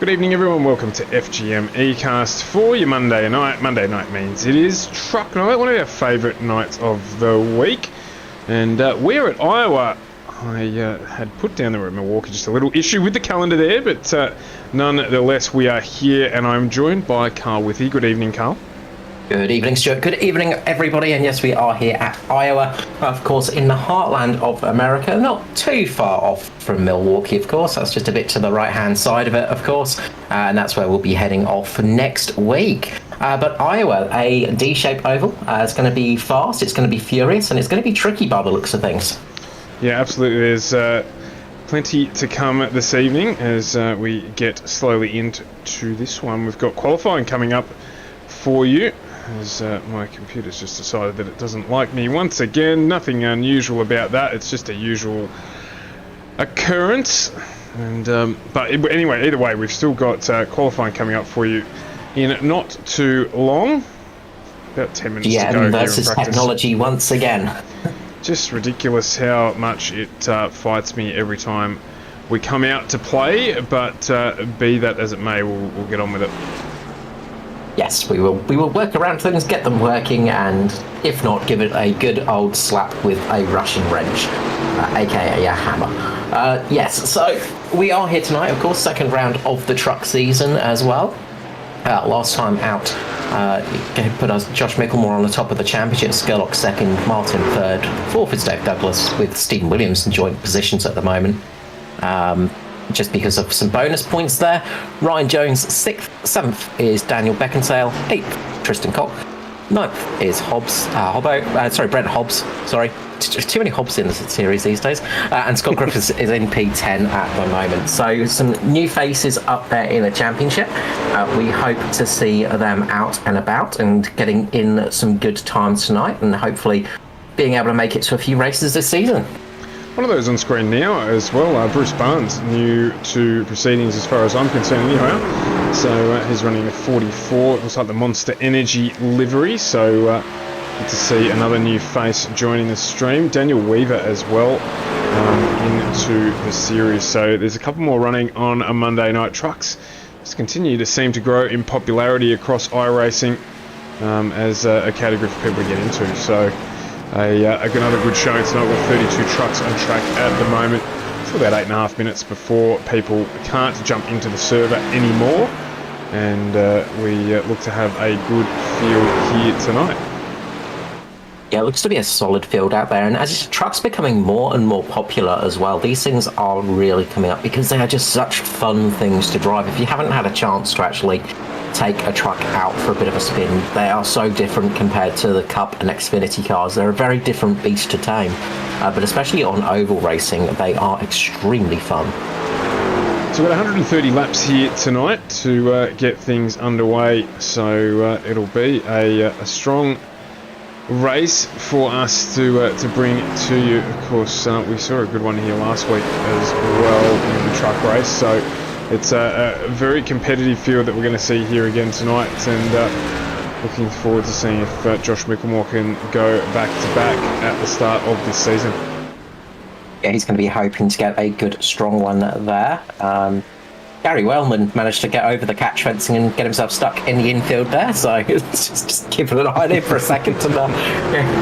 Good evening everyone, welcome to FGM eCast for your Monday night. Monday night means it is truck night, one of our favourite nights of the week. And we're at Iowa. I had put down that we're at Milwaukee, just a little issue with the calendar there, but nonetheless we are here and I'm joined by Carl Withy. Good evening, Carl. Good evening, Stuart. Good evening, everybody. And yes, we are here at Iowa, of course, in the heartland of America. Not too far off from Milwaukee, of course. That's just a bit to the right-hand side of it, of course. And that's where we'll be heading off next week. But Iowa, a D-shaped oval. It's going to be fast, it's going to be furious, and it's going to be tricky by the looks of things. Yeah, absolutely. There's plenty to come this evening as we get slowly into this one. We've got qualifying coming up for you, as my computer's just decided that it doesn't like me once again. Nothing unusual about that, it's just a usual occurrence. And but anyway, either way, we've still got qualifying coming up for you in not too long. About 10 minutes to go. Yeah, versus technology once again. Just ridiculous how much it fights me every time we come out to play, but be that as it may, we'll get on with it. Yes, we will work around things, get them working, and if not, give it a good old slap with a Russian wrench, aka a hammer. Yes, so we are here tonight, of course, second round of the truck season as well. Last time out, put us Josh Michelmore on the top of the championship, Skurlock second, Martin third, fourth is Dave Douglas, with Stephen Williams in joint positions at the moment. Just because of some bonus points there. Ryan Jones 6th, 7th is Daniel Beckinsale, 8th Tristan Cock, 9th is Brent Hobbs, sorry, too many Hobbs in the series these days, and Scott Griffiths is in P10 at the moment. So some new faces up there in the championship. We hope to see them out and about and getting in some good times tonight, and hopefully being able to make it to a few races this season. One of those on screen now as well, Bruce Barnes, new to proceedings as far as I'm concerned anyhow. So he's running a 44, it looks like the Monster Energy livery, so good to see another new face joining the stream. Daniel Weaver as well into the series, so there's a couple more running on a Monday night. Trucks just continue to seem to grow in popularity across iRacing as a category for people to get into, so another good showing tonight with 32 trucks on track at the moment. It's about 8.5 minutes before people can't jump into the server anymore, and we look to have a good field here tonight. Yeah, it looks to be a solid field out there, and as trucks becoming more and more popular as well, these things are really coming up because they are just such fun things to drive. If you haven't had a chance to actually take a truck out for a bit of a spin, they are so different compared to the Cup and Xfinity cars. They're a very different beast to tame, but especially on oval racing, they are extremely fun. So we've got 130 laps here tonight to get things underway, so it'll be a strong race for us to bring to you. Of course, we saw a good one here last week as well in the truck race, so it's a very competitive field that we're going to see here again tonight, and looking forward to seeing if Josh Michelmore can go back-to-back at the start of this season. Yeah, he's going to be hoping to get a good, strong one there. Gary Wellman managed to get over the catch fencing and get himself stuck in the infield there, so just keeping an eye on him for a second, and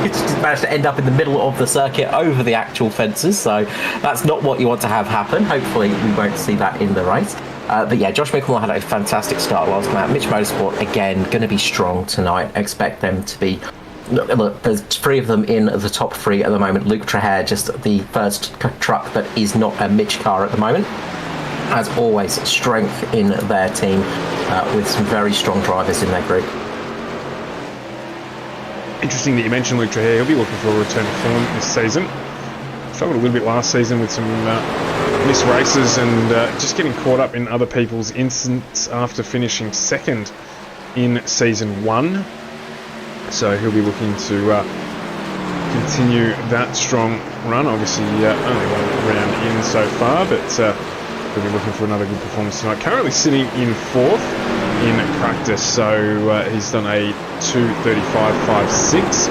he just managed to end up in the middle of the circuit over the actual fences, so that's not what you want to have happen. Hopefully we won't see that in the race. But yeah, Josh Michelmore had a fantastic start last night. Mitch Motorsports, again, going to be strong tonight. Expect them to be... Look, there's 3 of them in the top 3 at the moment. Luke Traher, just the first truck that is not a Mitch car at the moment. As always, strength in their team with some very strong drivers in their group. Interesting that you mentioned Luke Traher. He'll be looking for a return to form this season. Struggled a little bit last season with some missed races and just getting caught up in other people's instance after finishing second in season 1. So he'll be looking to continue that strong run. Obviously only one round in so far, but we'll be looking for another good performance tonight. Currently sitting in 4th in practice, so he's done a 2:35.56.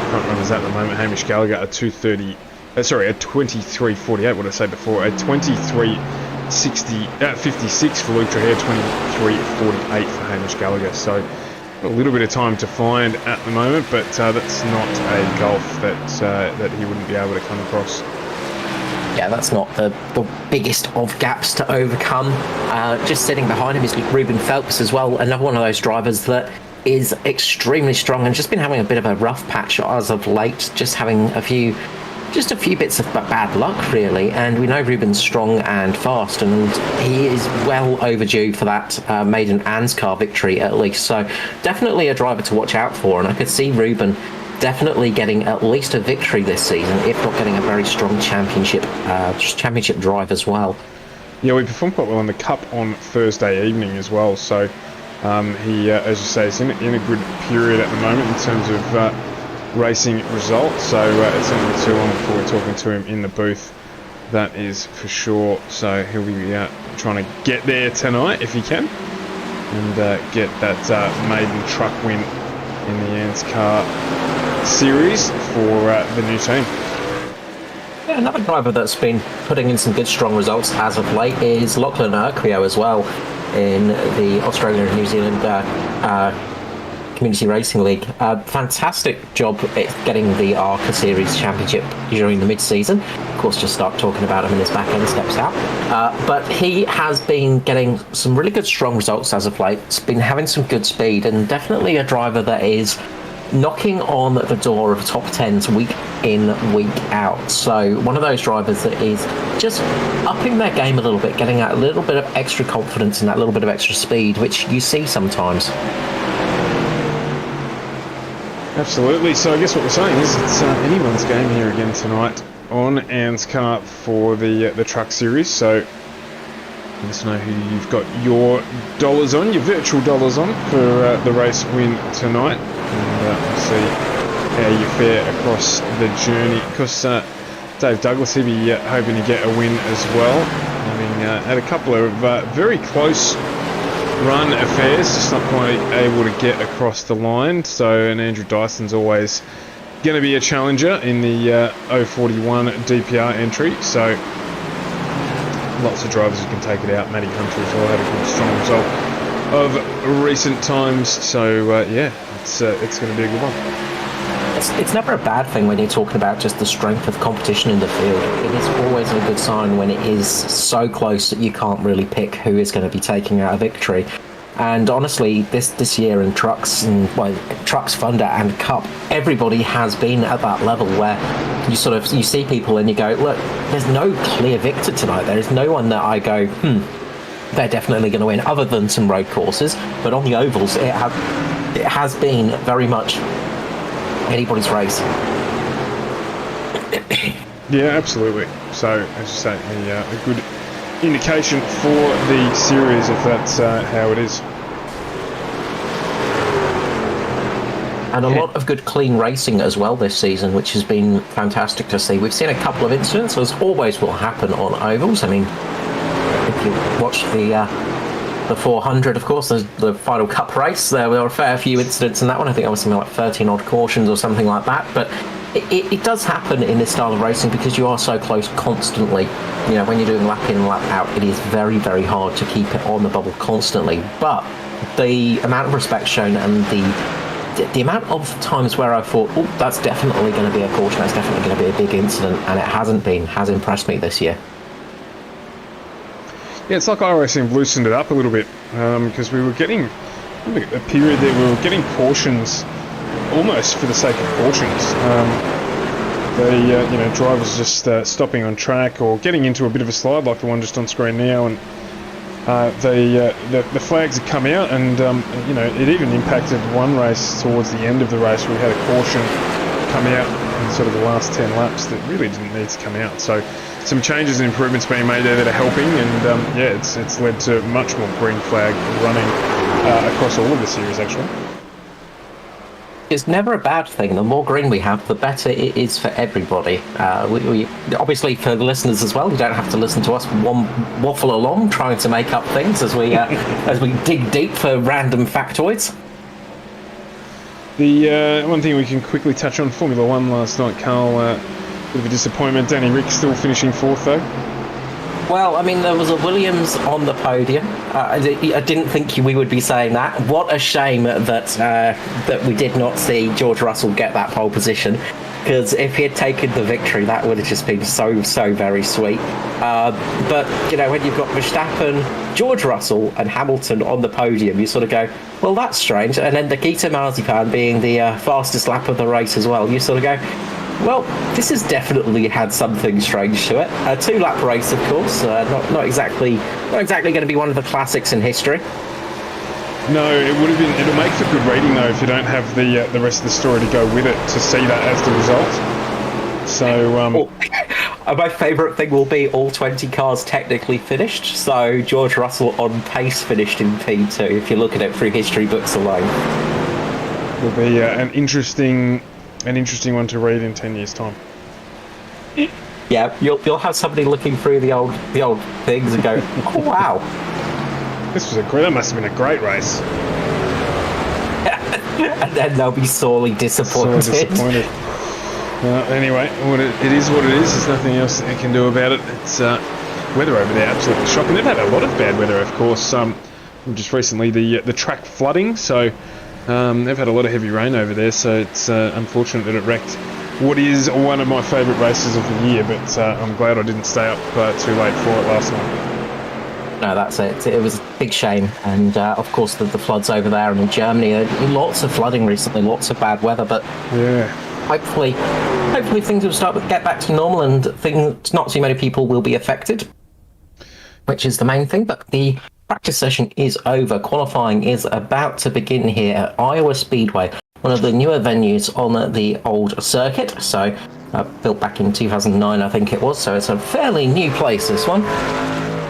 Front runners at the moment, Hamish Gallagher a 23:48. What did I say before? A 23:17 56 for Luke Traherne, 23.48 for Hamish Gallagher. So a little bit of time to find at the moment, but that's not a gulf that he wouldn't be able to come across. Yeah, that's not the biggest of gaps to overcome. Just sitting behind him is Ruben Phelps as well, another one of those drivers that is extremely strong and just been having a bit of a rough patch as of late, just having a few bits of bad luck, really. And we know Ruben's strong and fast, and he is well overdue for that maiden ANZCAR victory at least. So definitely a driver to watch out for, and I could see Ruben definitely getting at least a victory this season, if not getting a very strong championship drive as well. Yeah, we performed quite well in the Cup on Thursday evening as well, so he, as you say, is in a good period at the moment in terms of racing results, so it's not too long before we're talking to him in the booth, that is for sure. So he'll be trying to get there tonight if he can, and get that maiden truck win in the ANZCAR series for the new team. Yeah, another driver that's been putting in some good strong results as of late is Lachlan Urquio as well, in the Australia and New Zealand Community Racing League. Fantastic job at getting the ARCA Series Championship during the mid-season. Of course, just start talking about him and his back end steps out. But he has been getting some really good strong results as of late. He's been having some good speed, and definitely a driver that is knocking on the door of top 10s week in, week out. So one of those drivers that is just upping their game a little bit, getting that little bit of extra confidence and that little bit of extra speed, which you see sometimes. Absolutely. So I guess what we're saying is it's anyone's game here again tonight on ANZCAR for the truck series. So let us know who you've got your dollars on, your virtual dollars on, for the race win tonight, and we'll see how you fare across the journey. Of course, Dave Douglas, he'll be hoping to get a win as well, having had a couple of very close run affairs, just not quite able to get across the line. So, and Andrew Dyson's always going to be a challenger in the 041 DPR entry. So lots of drivers who can take it out. Matty Hunter as well had a good strong result of recent times. So yeah, it's going to be a good one. It's never a bad thing when you're talking about just the strength of competition in the field. It is always a good sign when it is so close that you can't really pick who is going to be taking out a victory. And honestly, this year in trucks, Thunder and Cup, everybody has been at that level where you see people and you go, look, there's no clear victor tonight. There is no one that I go, they're definitely going to win, other than some road courses. But on the ovals, it has been very much anybody's race. Yeah, absolutely. So, as you say, a good indication for the series if that's how it is. And a lot of good clean racing as well this season, which has been fantastic to see. We've seen a couple of incidents, as always will happen on ovals. I mean, if you watch the 400, of course, the final Cup race, there were a fair few incidents in that one. I think there was something like 13 odd cautions or something like that. But it does happen in this style of racing because you are so close constantly. You know, when you're doing lap in, lap out, it is very, very hard to keep it on the bubble constantly. But the amount of respect shown and the amount of times where I thought, oh, that's definitely going to be a caution, that's definitely going to be a big incident, and it hasn't been, has impressed me this year. Yeah, it's like iRacing loosened it up a little bit, because we were getting a period there we were getting cautions almost for the sake of cautions. Drivers just stopping on track or getting into a bit of a slide like the one just on screen now, and the flags had come out, and it even impacted one race towards the end of the race where we had a caution come out in sort of the last 10 laps that really didn't need to come out. So some changes and improvements being made there that are helping, and it's led to much more green flag running across all of the series actually. It's never a bad thing. The more green we have, the better it is for everybody. We obviously, for the listeners as well, you don't have to listen to us waffle along trying to make up things as we as we dig deep for random factoids. The one thing we can quickly touch on, Formula 1 last night, Carl, bit of a disappointment. Danny Rick still finishing fourth though. Well, I mean, there was a Williams on the podium. I didn't think we would be saying that. What a shame that we did not see George Russell get that pole position. Because if he had taken the victory, that would have just been so very sweet. But, you know, when you've got Verstappen, George Russell and Hamilton on the podium, you sort of go, well, that's strange. And then Nikita Mazepin being the fastest lap of the race as well, you sort of go, well, this has definitely had something strange to it. A 2-lap race, of course, not exactly going to be one of the classics in history. No, it would have been. It'll make for good reading though if you don't have the rest of the story to go with it to see that as the result. So, my favourite thing will be all 20 cars technically finished. So George Russell on pace finished in P2. If you look at it through history books alone, will be an interesting one to read in 10 years' time. Yeah, you'll have somebody looking through the old things and go, oh wow. That must have been a great race. And then they'll be sorely disappointed. Anyway, it is what it is. There's nothing else that you can do about it. It's weather over there absolutely shocking. They've had a lot of bad weather, of course. Just recently the track flooding, so they've had a lot of heavy rain over there. So it's unfortunate that it wrecked what is one of my favourite races of the year. But I'm glad I didn't stay up too late for it last night. No, that's it. It was a big shame. And, of course, the floods over there and in Germany. Lots of flooding recently, lots of bad weather. But yeah, hopefully things will start to get back to normal and not too many people will be affected, which is the main thing. But the practice session is over. Qualifying is about to begin here at Iowa Speedway, one of the newer venues on the old circuit. So, built back in 2009, I think it was. So it's a fairly new place, this one.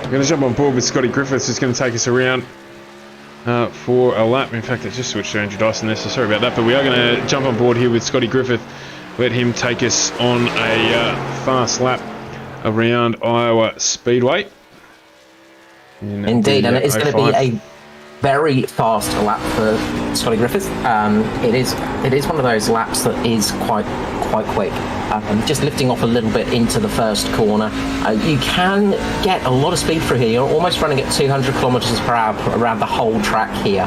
We're going to jump on board with Scotty Griffiths, who's going to take us around for a lap. In fact, I just switched to Andrew Dyson there, so sorry about that. But we are going to jump on board here with Scotty Griffith, let him take us on a fast lap around Iowa Speedway. Indeed, and it is going to be a very fast lap for Scotty Griffith. It is one of those laps that is quite quick. Just lifting off a little bit into the first corner, you can get a lot of speed through here. You're almost running at 200 kilometers per hour around the whole track here.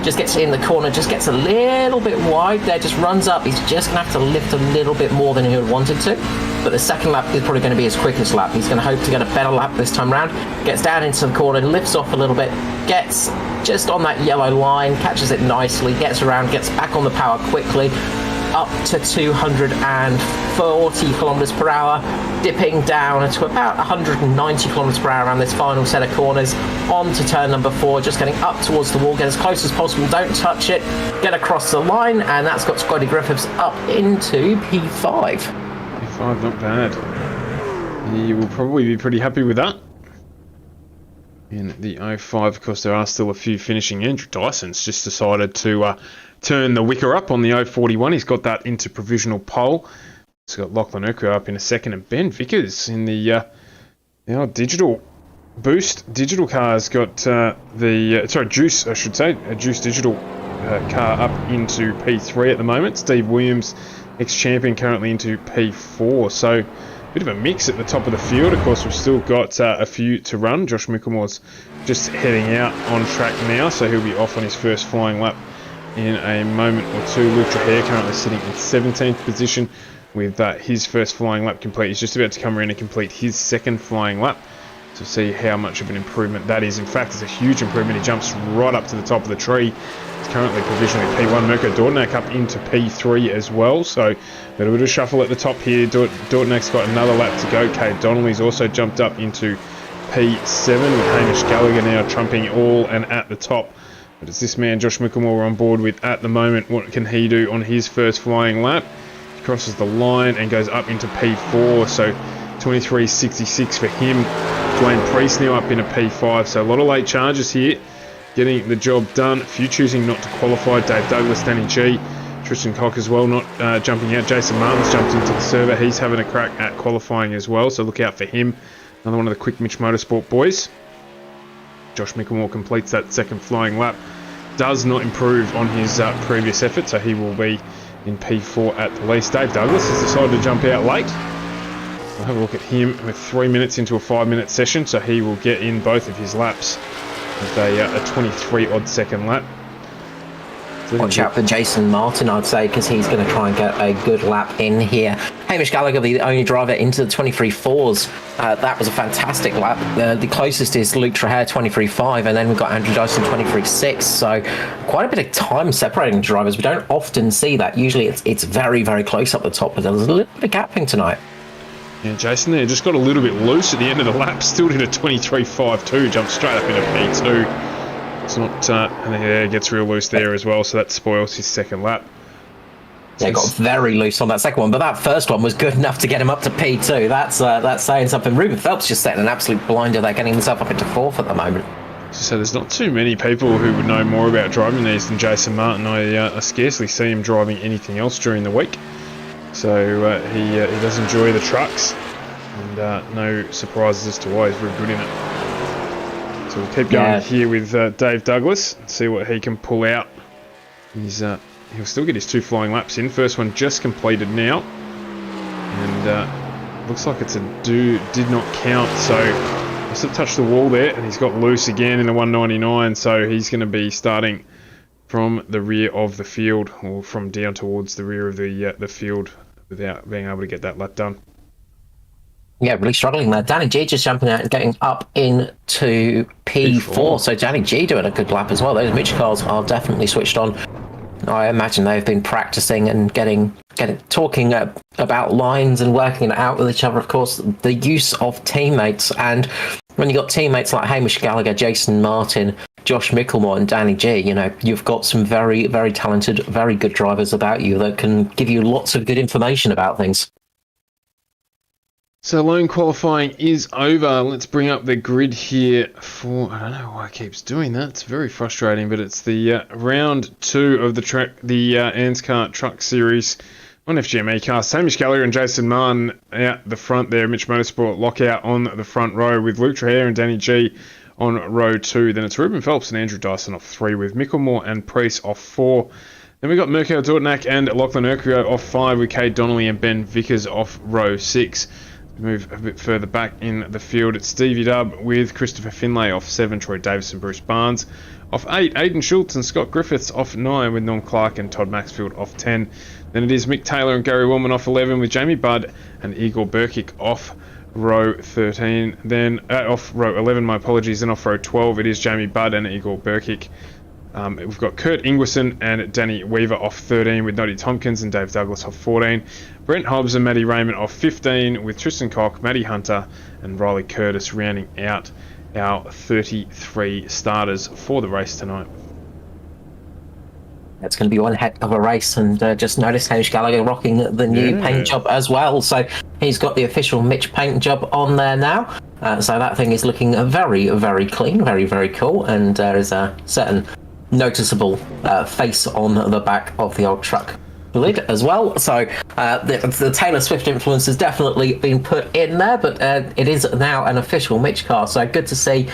Just gets in the corner, just gets a little bit wide there, just runs up. He's just going to have to lift a little bit more than he would wanted to. But the second lap is probably going to be his quickest lap. He's going to hope to get a better lap this time round. Gets down into the corner, lifts off a little bit, gets just on that yellow line, catches it nicely, gets around, gets back on the power quickly, up to 240 kilometers per hour, dipping down to about 190 kilometers per hour around this final set of corners, on to turn number 4, just getting up towards the wall, get as close as possible, don't touch it, get across the line, and that's got Scotty Griffiths up into P5. P5, not bad. You will probably be pretty happy with that. In the 05, of course, there are still a few finishing. Andrew Dyson's just decided to turn the wicker up on the 041. He's got that into provisional pole. He's got Lachlan Urquhart up in a second, and Ben Vickers in the old digital boost. Digital car's got Juice, I should say, a Juice digital car up into P3 at the moment. Steve Williams, ex-champion, currently into P4. So a bit of a mix at the top of the field. Of course, we've still got a few to run. Josh Michelmore's just heading out on track now, so he'll be off on his first flying lap in a moment or two. Luke Traher currently sitting in 17th position with his first flying lap complete. He's just about to come around and complete his second flying lap to see how much of an improvement that is. In fact, it's a huge improvement. He jumps right up to the top of the tree. He's currently provisionally P1. Mirko Dortnak up into P3 as well, so a little bit of shuffle at the top here. Dortnak's got another lap to go. Cade Donnelly's also jumped up into P7 with Hamish Gallagher now trumping all and at the top. But it's this man, Josh Michelmore, on board with at the moment. What can he do on his first flying lap? He crosses the line and goes up into P4, so 23.66 for him. Dwayne Priest now up in a P5, so a lot of late charges here, getting the job done. A few choosing not to qualify. Dave Douglas, Danny G, Tristan Cock as well, not jumping out. Jason Martin's jumped into the server. He's having a crack at qualifying as well, so look out for him. Another one of the quick Mitch Motorsport boys. Josh Michelmore completes that second flying lap. Does not improve on his previous effort, so he will be in P4 at the least. Dave Douglas has decided to jump out late. We'll have a look at him with 3 minutes into a 5-minute session, so he will get in both of his laps with a 23-odd second lap. Watch out for Jason Martin, I'd say, because he's going to try and get a good lap in here. Hamish Gallagher, the only driver into the 23.4s. That was a fantastic lap. The closest is Luke Traher, 23.5, and then we've got Andrew Dyson, 23.6. So quite a bit of time separating the drivers. We don't often see that. Usually it's very, very close up the top, but there's a little bit of gapping tonight. Yeah, Jason there just got a little bit loose at the end of the lap. Still did a 23.52, jumped straight up into P2. It's not, and yeah, gets real loose there as well, so that spoils his second lap. They got very loose on that second one, but that first one was good enough to get him up to P2. That's saying something. Ruben Phelps just setting an absolute blinder there, getting himself up into 4th at the moment. So there's not too many people who would know more about driving these than Jason Martin. I scarcely see him driving anything else during the week. So he does enjoy the trucks, and no surprises as to why he's very good in it. So we'll keep going here with Dave Douglas and see what he can pull out. He'll still get his 2 flying laps in. First one just completed now, and looks like it's a did not count. So must have touched the wall there, and he's got loose again in the 199. So he's going to be starting from the rear of the field, or from down towards the rear of the field, without being able to get that lap done. Yeah, really struggling there. Danny G just jumping out and getting up into P4. So Danny G doing a good lap as well. Those Mitch cars are definitely switched on. I imagine they've been practicing and talking about lines and working it out with each other. Of course, the use of teammates. And when you've got teammates like Hamish Gallagher, Jason Martin, Josh Michelmore and Danny G, you've got some very, very talented, very good drivers about you that can give you lots of good information about things. So lone qualifying is over. Let's bring up the grid here for, I don't know why it keeps doing that. It's very frustrating, but it's the round 2 of the ANZCAR Truck Series on FGME cars. Hamish Gallagher and Jason Martin out the front there. Mitch Motorsport lockout on the front row with Luke Traher and Danny G on row 2. Then it's Ruben Phelps and Andrew Dyson off 3 with Michelmore and Priest off 4. Then we've got Mirko Dortnack and Lachlan Urquio off 5 with Cade Donnelly and Ben Vickers off row 6. Move a bit further back in the field, it's Stevie Dubb with Christopher Finlay off 7, Troy Davis and Bruce Barnes off 8, Aidan Schultz and Scott Griffiths off 9 with Norm Clark and Todd Maxfield off 10. Then it is Mick Taylor and Gary Woolman off 11 with Jamie Budd and Igor Burkic off row 13. Then off row 11, my apologies, and off row 12 it is Jamie Budd and Igor Burkic. We've got Kurt Ingwerson and Danny Weaver off 13 with Noddy Tompkins and Dave Douglas off 14. Brent Hobbs and Matty Raymond off 15 with Tristan Koch, Matty Hunter and Riley Curtis rounding out our 33 starters for the race tonight. It's going to be one heck of a race, and just noticed Hamish Gallagher rocking the new paint job as well. So he's got the official Mitch paint job on there now. So that thing is looking very, very clean, very, very cool, and there is a certain noticeable face on the back of the old truck lid as well. So the Taylor Swift influence has definitely been put in there, but it is now an official Mitch car. So good to see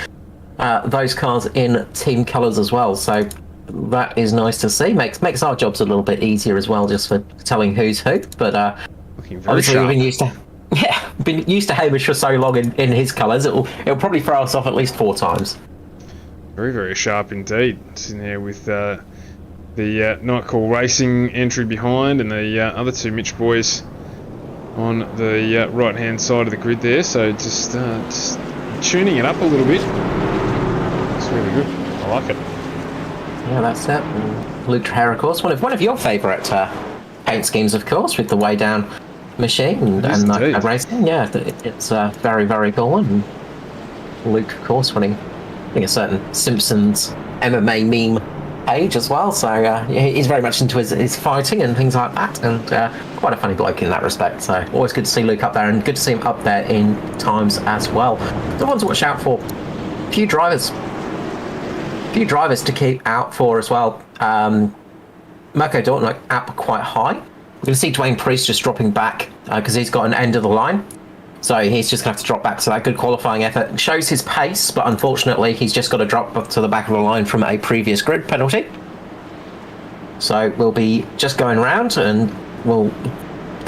those cars in team colours as well. So that is nice to see. Makes our jobs a little bit easier as well, just for telling who's who. But obviously we've been used to Hamish for so long in his colours. It'll probably throw us off at least 4 times. Very, very sharp indeed. Sitting there with the Nightcall Racing entry behind and the other 2 Mitch boys on the right-hand side of the grid there. So just tuning it up a little bit. It's really good. I like it. Yeah, that's it. And Luke Traher, of course, one of your favourite paint schemes, of course, with the Way Down machine and Nightcall Racing. Yeah, it's a very, very cool one. And Luke, of course, winning, I think, a certain Simpsons MMA meme page as well, so he's very much into his fighting and things like that, and quite a funny bloke in that respect. So always good to see Luke up there, and good to see him up there in times as well. The ones to watch out for, a few drivers to keep out for as well. Mirko Dortnack up quite high. We're going to see Dwayne Priest just dropping back because he's got an end of the line. So he's just going to have to drop back. So that good qualifying effort shows his pace, but unfortunately he's just got to drop up to the back of the line from a previous grid penalty. So we'll be just going round, and we'll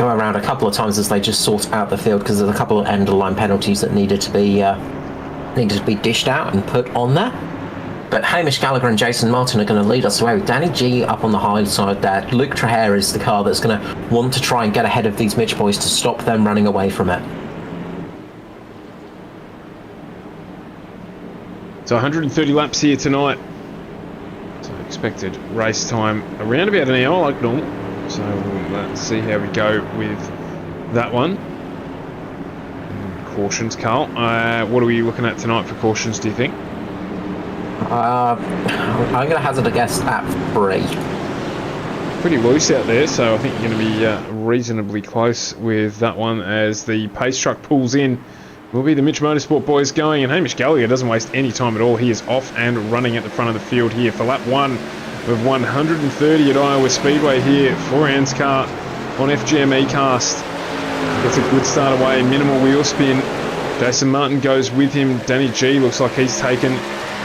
go around a couple of times as they just sort out the field, because there's a couple of end of line penalties that needed to be dished out and put on there. But Hamish Gallagher and Jason Martin are going to lead us away with Danny G up on the high side there. Luke Trahere is the car that's going to want to try and get ahead of these Mitch boys to stop them running away from it. So 130 laps here tonight. So expected race time around about an hour like normal. So we'll see how we go with that one. Cautions, Carl. What are we looking at tonight for cautions, do you think? I'm going to hazard a guess at 3. Pretty loose out there, so I think you're going to be reasonably close with that one as the pace truck pulls in. Will be the Mitch Motorsport boys going, and Hamish Gallagher doesn't waste any time at all. He is off and running at the front of the field here for lap 1 of 130 at Iowa Speedway here for ANZCAR on FGM eCast. Gets a good start away, minimal wheel spin. Jason Martin goes with him. Danny G looks like he's taken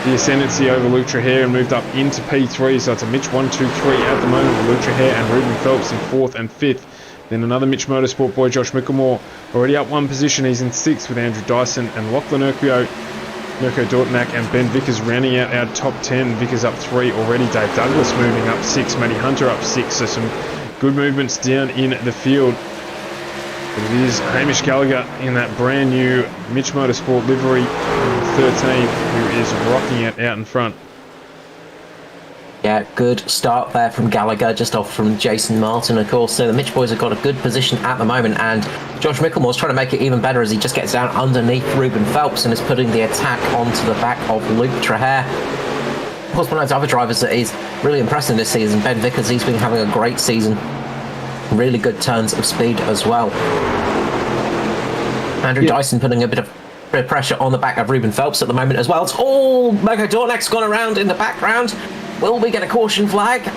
the ascendancy over Luke Trahere and moved up into P3, so it's a Mitch 1, 2, 3 at the moment with Luke Trahere and Ruben Phelps in 4th and 5th. Then another Mitch Motorsport boy, Josh Michelmore, already up 1 position. He's in 6th with Andrew Dyson and Lachlan Urquio, Mirko Dortnack and Ben Vickers rounding out our top 10. Vickers up 3 already. Dave Douglas moving up 6. Matty Hunter up 6. So some good movements down in the field. But it is Hamish Gallagher in that brand new Mitch Motorsport livery, 13, who is rocking it out in front. Yeah, good start there from Gallagher, just off from Jason Martin, of course. So the Mitch boys have got a good position at the moment, and Josh Michelmore's trying to make it even better as he just gets down underneath Ruben Phelps and is putting the attack onto the back of Luke Trahere. Of course, one of those other drivers that is really impressive this season, Ben Vickers, he's been having a great season. Really good turns of speed as well. Andrew Dyson putting a bit of pressure on the back of Ruben Phelps at the moment as well. It's all Mirko Dortnack's gone around in the background. Will we get a caution flag?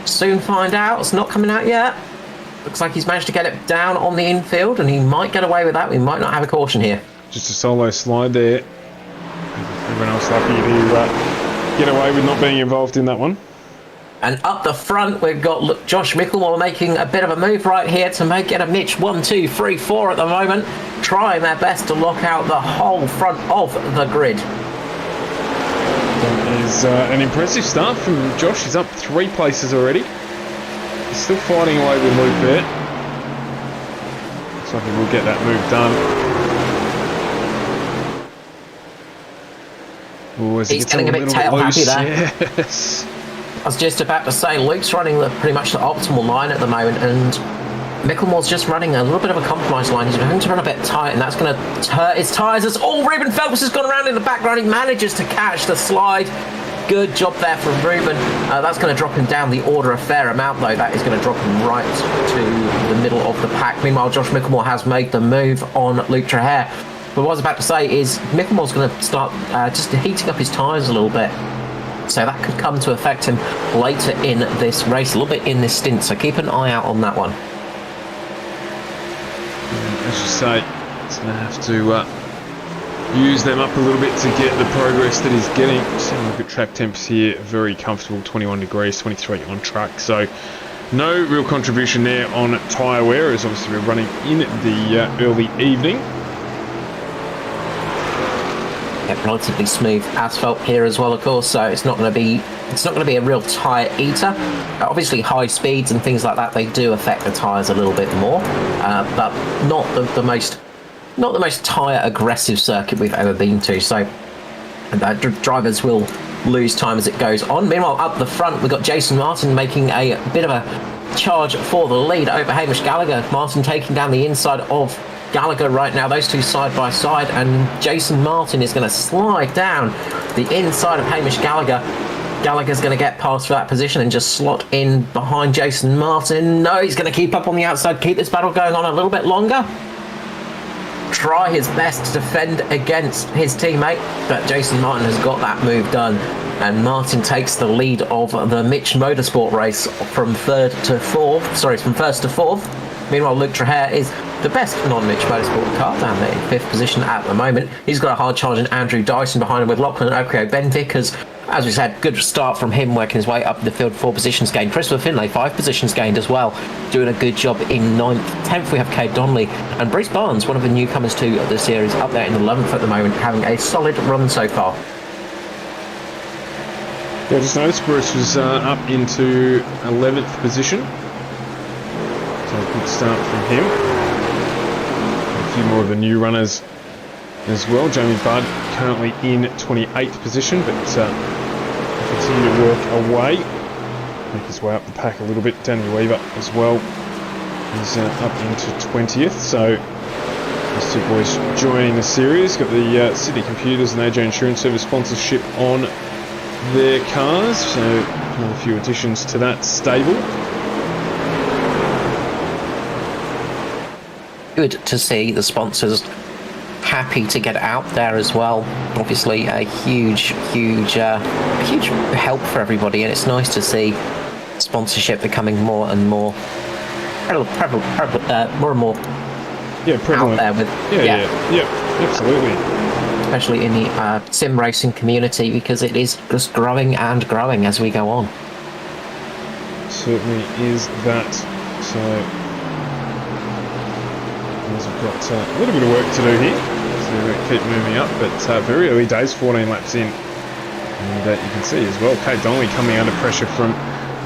Soon find out. It's not coming out yet. Looks like he's managed to get it down on the infield, and he might get away with that. We might not have a caution here. Just a solo slide there. Everyone else lucky to get away with not being involved in that one. And up the front, we've got Josh Michelmore making a bit of a move right here to make it a Mitch 1, 2, 3, 4 at the moment. Trying their best to lock out the whole front of the grid. That is an impressive start from Josh. He's up 3 places already. He's still fighting away with Luke there. Looks like he will get that move done. Ooh, he's getting a bit tail happy there. Yes. I was just about to say, Luke's running pretty much the optimal line at the moment, and Michelmore's just running a little bit of a compromise line. He's going to run a bit tight, and that's going to hurt his tyres. As Ruben Phelps has gone around in the background. He manages to catch the slide. Good job there from Ruben. That's going to drop him down the order a fair amount, though. That is going to drop him right to the middle of the pack. Meanwhile, Josh Michelmore has made the move on Luke Trahere. But what I was about to say is Michelmore's going to start just heating up his tyres a little bit. So that could come to affect him later in this race, a little bit in this stint. So keep an eye out on that one. As you say, he's going to have to use them up a little bit to get the progress that he's getting. So look at track temps here, very comfortable, 21 degrees, 23 on track. So no real contribution there on tyre wear, as obviously we're running in the early evening. Yeah, relatively smooth asphalt here as well, of course. So it's not going to be a real tyre eater. Obviously, high speeds and things like that, they do affect the tyres a little bit more, but not the most tyre aggressive circuit we've ever been to. So drivers will lose time as it goes on. Meanwhile, up the front, we've got Jason Martin making a bit of a charge for the lead over Hamish Gallagher. Martin taking down the inside of Gallagher right now, those two side by side, and Jason Martin is going to slide down the inside of Hamish Gallagher. Gallagher's going to get past for that position and just slot in behind Jason Martin. No, he's going to keep up on the outside, keep this battle going on a little bit longer. Try his best to defend against his teammate, but Jason Martin has got that move done, and Martin takes the lead of the Mitch Motorsport race from first to fourth. Meanwhile, Luke Trahere is the best non-Mitch Motorsport car down there in 5th position at the moment. He's got a hard charging Andrew Dyson behind him with Lachlan Okrio. Ben Vickers, as we said, good start from him, working his way up the field, 4 positions gained. Christopher Finlay, 5 positions gained as well, doing a good job in 9th. 10th we have Cade Donnelly, and Bruce Barnes, one of the newcomers to the series, up there in 11th at the moment, having a solid run so far. Yeah, just noticed Bruce was up into 11th position. So a good start from him. A few more of the new runners as well. Jamie Budd currently in 28th position, but continue to work away. Make his way up the pack a little bit. Danny Weaver as well. He's up into 20th. So these two boys joining the series. Got the City Computers and AJ Insurance Service sponsorship on their cars, so another few additions to that stable. Good to see the sponsors happy to get out there as well. Obviously a huge help for everybody, and it's nice to see sponsorship becoming more and more prevalent, prevalent out there with absolutely. Especially in the sim racing community, because it is just growing and growing as we go on. Certainly is that. So we've got a little bit of work to do here to keep moving up, but very early days, 14 laps in, and you can see as well Cade Donnelly coming under pressure from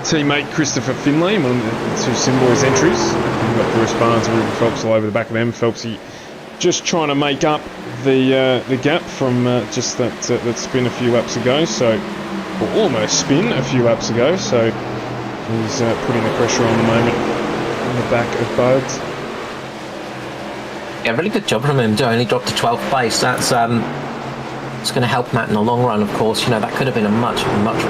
teammate Christopher Finlay, one of the two Sim Boys entries. We've got Bruce Barnes and Ruben Phelps all over the back of them. Phelpsy just trying to make up the gap from just that spin a few laps ago, or almost spin a few laps ago, so he's putting the pressure on the moment on the back of Buds. Yeah, really good job from him to only drop to 12th place. That's it's going to help him out in the long run, of course. You know, that could have been a much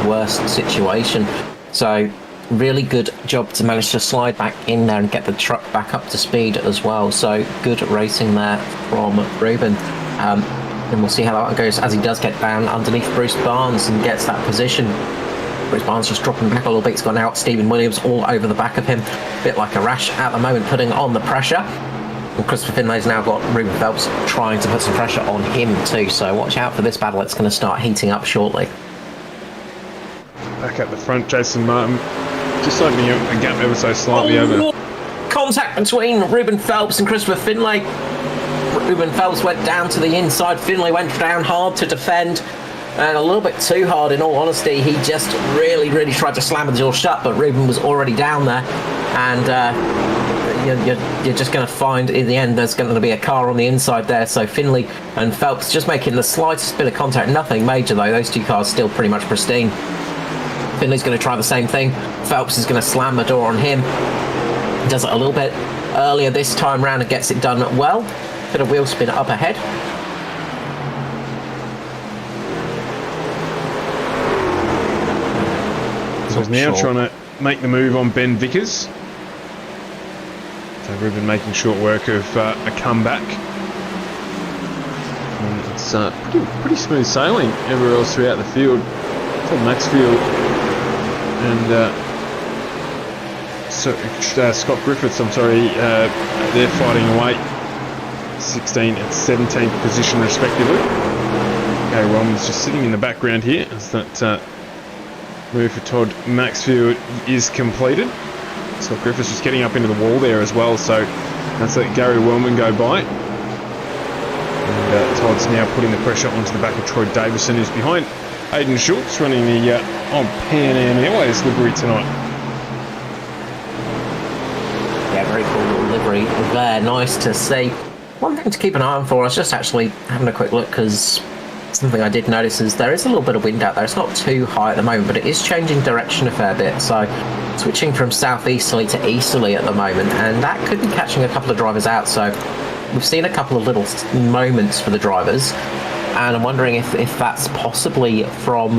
worse situation. So really good job to manage to slide back in there and get the truck back up to speed as well. So good racing there from Ruben. And we'll see how that one goes as he does get down underneath Bruce Barnes and gets that position. Bruce Barnes just dropping back a little bit. He's gone out. Stephen Williams all over the back of him. A bit like a rash at the moment, putting on the pressure. And Christopher Finlay's now got Ruben Phelps trying to put some pressure on him too. So watch out for this battle. It's going to start heating up shortly. Back at the front, Jason Martin just opening a gap ever so slightly over. Contact between Ruben Phelps and Christopher Finlay. Ruben Phelps went down to the inside. Finlay went down hard to defend, and a little bit too hard in all honesty. He just really tried to slam the door shut, but Ruben was already down there, and you're just going to find in the end there's going to be a car on the inside there. So Finlay and Phelps just making the slightest bit of contact. Nothing major though. Those two cars still pretty much pristine. Finlay's going to try the same thing. Phelps is going to slam the door on him. He does it a little bit earlier this time round and gets it done well. Bit of wheel spin up ahead. So he's now trying to make the move on Ben Vickers. So Ruben making short work of a comeback. And it's pretty smooth sailing everywhere else throughout the field. It's on Maxfield and Scott Griffiths, they're fighting away. 16th and 17th position respectively. Gary Wellman's just sitting in the background here as that move for Todd Maxfield is completed. Scott Griffiths just getting up into the wall there as well, so that's let Gary Wellman go by. And Todd's now putting the pressure onto the back of Troy Davison, who's behind Aidan Schultz, running the Pan Am Airways livery tonight. Yeah, very cool little livery there. Nice to see. One thing to keep an eye on for, I was just actually having a quick look, because something I did notice is there is a little bit of wind out there. It's not too high at the moment, but it is changing direction a fair bit. So switching from southeasterly to easterly at the moment, and that could be catching a couple of drivers out. So we've seen a couple of little moments for the drivers, and I'm wondering if that's possibly from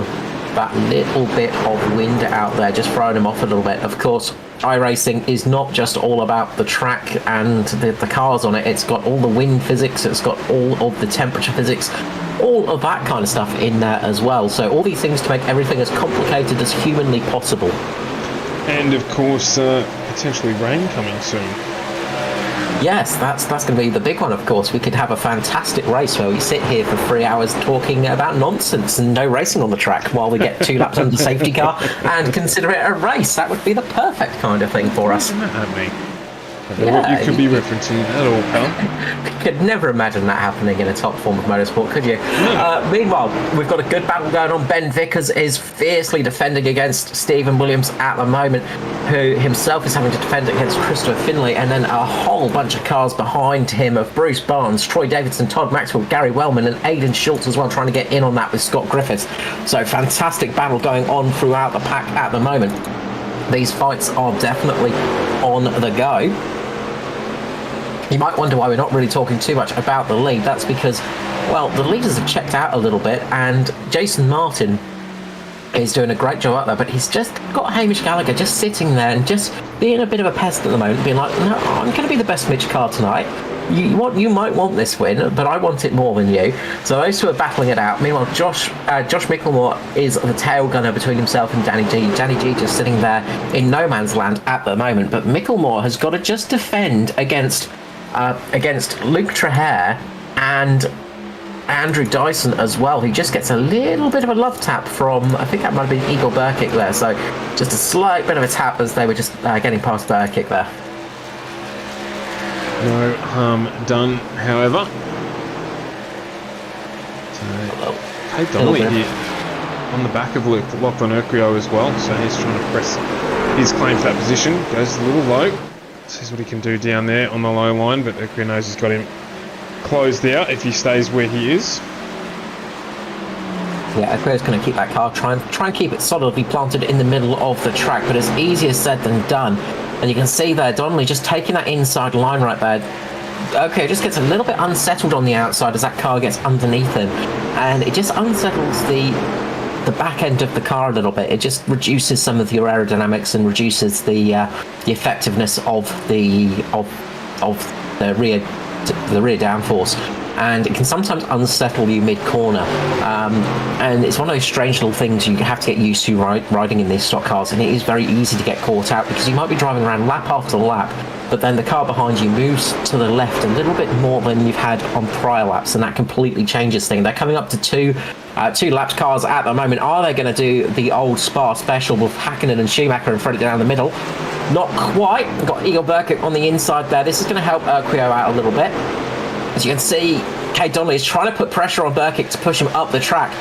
that little bit of wind out there, just throwing them off a little bit. Of course, iRacing is not just all about the track and the cars on it. It's got all the wind physics, it's got all of the temperature physics, all of that kind of stuff in there as well. So all these things to make everything as complicated as humanly possible. And of course, potentially rain coming soon. Yes, that's going to be the big one, of course. We could have a fantastic race where we sit here for 3 hours talking about nonsense and no racing on the track while we get 2 laps under safety car and consider it a race. That would be the perfect kind of thing for us. Isn't that happening? I don't know what you could be referencing at all, pal. Could never imagine that happening in a top form of motorsport, could you? No. Meanwhile, we've got a good battle going on. Ben Vickers is fiercely defending against Stephen Williams at the moment, who himself is having to defend against Christopher Finlay, and then a whole bunch of cars behind him of Bruce Barnes, Troy Davidson, Todd Maxwell, Gary Wellman, and Aidan Schultz as well, trying to get in on that with Scott Griffiths. So fantastic battle going on throughout the pack at the moment. These fights are definitely on the go. You might wonder why we're not really talking too much about the lead. That's because, well, the leaders have checked out a little bit, and Jason Martin is doing a great job up there, but he's just got Hamish Gallagher just sitting there and just being a bit of a pest at the moment, being like, no, I'm going to be the best Mitch car tonight. You might want this win, but I want it more than you. So those two are battling it out. Meanwhile, Josh Michelmore is the tail gunner between himself and Danny G. Danny G just sitting there in no man's land at the moment, but Michelmore has got to just defend against Luke Traher and Andrew Dyson as well. He just gets a little bit of a love tap from, I think that might have been Igor Burkick there. So just a slight bit of a tap as they were just getting past Burkick there. No harm done, however. So, Kate Donnelly here on the back of Luke, locked on Urquio as well. So he's trying to press his claim for that position. Goes a little low. Sees what he can do down there on the low line, but Urquio knows he's got him closed out if he stays where he is. Yeah, Urquio's going to keep that car, try and keep it solidly planted in the middle of the track, but it's easier said than done. And you can see there, Donnelly just taking that inside line right there. Urquio just gets a little bit unsettled on the outside as that car gets underneath him, and it just unsettles the back end of the car a little bit. It just reduces some of your aerodynamics and reduces the effectiveness of the rear downforce, and it can sometimes unsettle you mid-corner, and it's one of those strange little things you have to get used to riding in these stock cars, and it is very easy to get caught out because you might be driving around lap after lap, but then the car behind you moves to the left a little bit more than you've had on prior laps, and that completely changes things. They're coming up to two lapped cars at the moment. Are they going to do the old Spa special with Hakkinen and Schumacher and throw it down the middle? Not quite. We've got Igor Burkick on the inside there. This is going to help Urquio out a little bit. As you can see, Kate Donnelly is trying to put pressure on Burkick to push him up the track.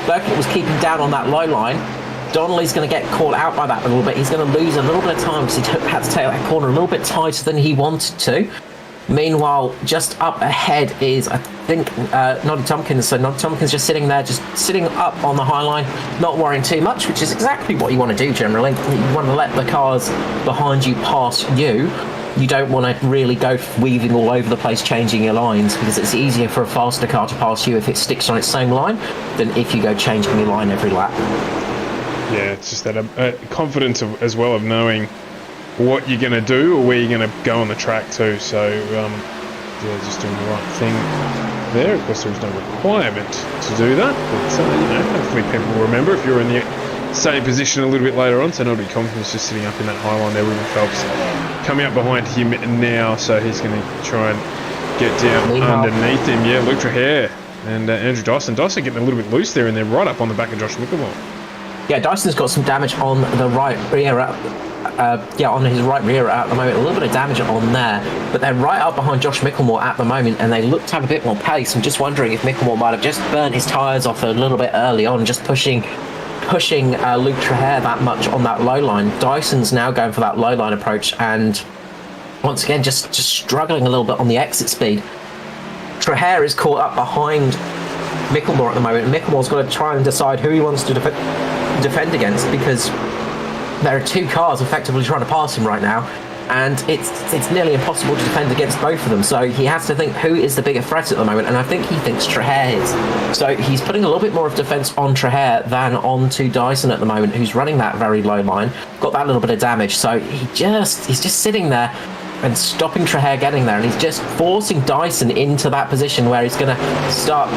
Burkick was keeping down on that low line. Donnelly's going to get caught out by that a little bit. He's going to lose a little bit of time because he had to take that corner a little bit tighter than he wanted to. Meanwhile, just up ahead is, I think, Noddy Tompkins. So Noddy Tompkins just sitting there, just sitting up on the high line, not worrying too much, which is exactly what you want to do generally. You want to let the cars behind you pass you. You don't want to really go weaving all over the place, changing your lines, because it's easier for a faster car to pass you if it sticks on its same line than if you go changing your line every lap. Yeah, it's just that confidence as well of knowing what you're going to do or where you're going to go on the track too. So, yeah, just doing the right thing there. Of course, there is no requirement to do that, but hopefully people will remember if you're in the same position a little bit later on. So Noddy Tompkins just sitting up in that high line there. Ruben Phelps coming up behind him now, so he's going to try and get down underneath him. Yeah, Luke Traher and Andrew Dyson. Dyson getting a little bit loose there, and they're right up on the back of Josh Michelmore. Yeah, Dyson's got some damage on the right rear. On his right rear at the moment, a little bit of damage on there, but they're right up behind Josh Michelmore at the moment, and they look to have a bit more pace. I'm just wondering if Michelmore might have just burnt his tyres off a little bit early on, just pushing Luke Traher that much on that low line. Dyson's now going for that low line approach, and once again just struggling a little bit on the exit speed. Traher is caught up behind Michelmore at the moment. Micklemore's got to try and decide who he wants to defend against, because there are two cars effectively trying to pass him right now, and it's nearly impossible to defend against both of them. So he has to think who is the bigger threat at the moment, and I think he thinks Traher is. So he's putting a little bit more of defence on Traher than onto Dyson at the moment, who's running that very low line. Got that little bit of damage, so he's just sitting there and stopping Traher getting there, and he's just forcing Dyson into that position where he's going to start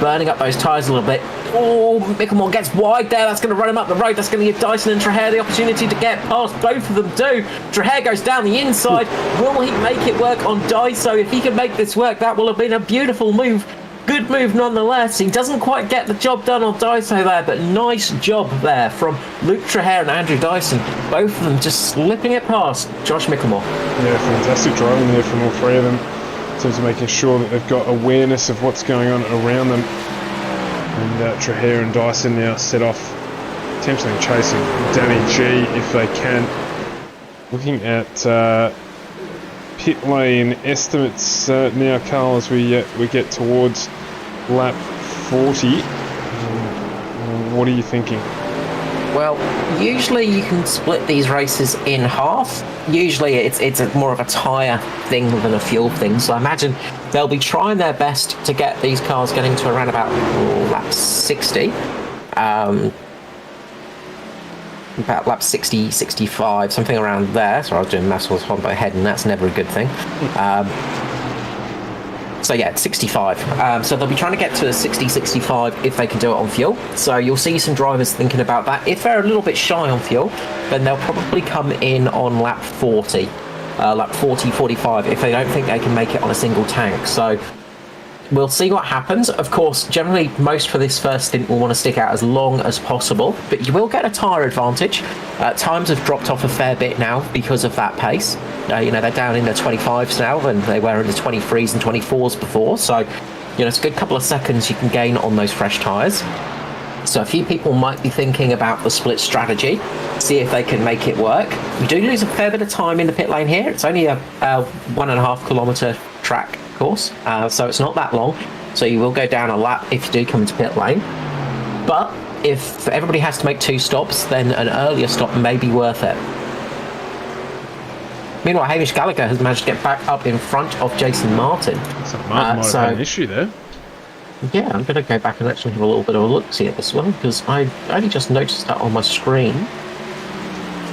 burning up those tyres a little bit. Oh, Michelmore gets wide there. That's going to run him up the road. That's going to give Dyson and Traher the opportunity to get past. Both of them do. Traher goes down the inside. Will he make it work on Dyson? If he can make this work, that will have been a beautiful move. Good move nonetheless. He doesn't quite get the job done on Dyson there, but nice job there from Luke Traher and Andrew Dyson. Both of them just slipping it past Josh Michelmore. Yeah, fantastic driving there from all three of them in terms of making sure that they've got awareness of what's going on around them. And Traher and Dyson now set off, potentially chasing Danny G if they can. Looking at pit lane estimates now, Carl, as we get towards lap 40. What are you thinking? Well, usually you can split these races in half. Usually it's more of a tyre thing than a fuel thing. So I imagine they'll be trying their best to get these cars getting to around about lap 60. About lap 60, 65, something around there. So I was doing maths on my head, and that's never a good thing. So yeah, 65. So they'll be trying to get to a 60, 65 if they can do it on fuel. So you'll see some drivers thinking about that. If they're a little bit shy on fuel, then they'll probably come in on lap 40. Lap 40, 45, if they don't think they can make it on a single tank. So we'll see what happens. Of course, generally, most for this first stint will want to stick out as long as possible, but you will get a tyre advantage. Times have dropped off a fair bit now because of that pace. They're down in the 25s now, and they were in the 23s and 24s before. So, it's a good couple of seconds you can gain on those fresh tyres. So a few people might be thinking about the split strategy, see if they can make it work. We do lose a fair bit of time in the pit lane here. It's only a 1.5 kilometre track course, so it's not that long. So you will go down a lap if you do come into pit lane. But if everybody has to make 2 stops, then an earlier stop may be worth it. Meanwhile, Hamish Gallagher has managed to get back up in front of Jason Martin. So Martin might have had an issue there. Yeah, I'm going to go back and actually have a little bit of a look-see at this one, because I only just noticed that on my screen.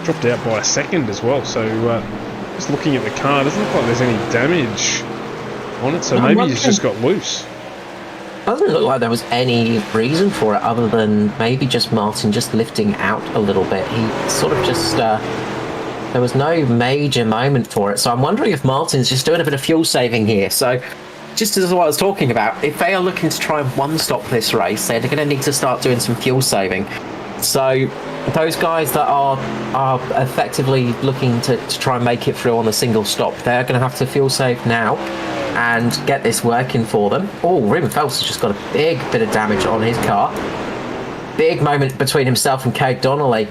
Dropped out by a second as well, so just looking at the car, doesn't look like there's any damage on it, so maybe he's just got loose. Doesn't look like there was any reason for it other than maybe just Martin just lifting out a little bit. He sort of just... there was no major moment for it, so I'm wondering if Martin's just doing a bit of fuel saving here. So just as what I was talking about, if they are looking to try and one-stop this race, they're going to need to start doing some fuel saving. So those guys that are effectively looking to try and make it through on a single stop, they're going to have to fuel save now and get this working for them. Oh, Ruben Phelps has just got a big bit of damage on his car. Big moment between himself and Cade Donnelly.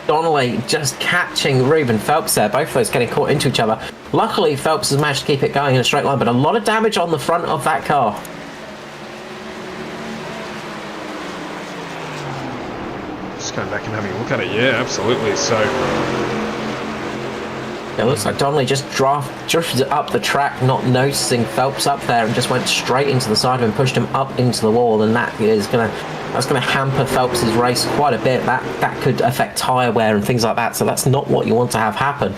Donnelly just catching Ruben Phelps there, both of those getting caught into each other. Luckily, Phelps has managed to keep it going in a straight line, but a lot of damage on the front of that car. Just going back and having a look at it, yeah, absolutely. So it looks like Donnelly just drifted up the track, not noticing Phelps up there, and just went straight into the side of him, pushed him up into the wall, and that's going to hamper Phelps' race quite a bit. That could affect tyre wear and things like that, so that's not what you want to have happen.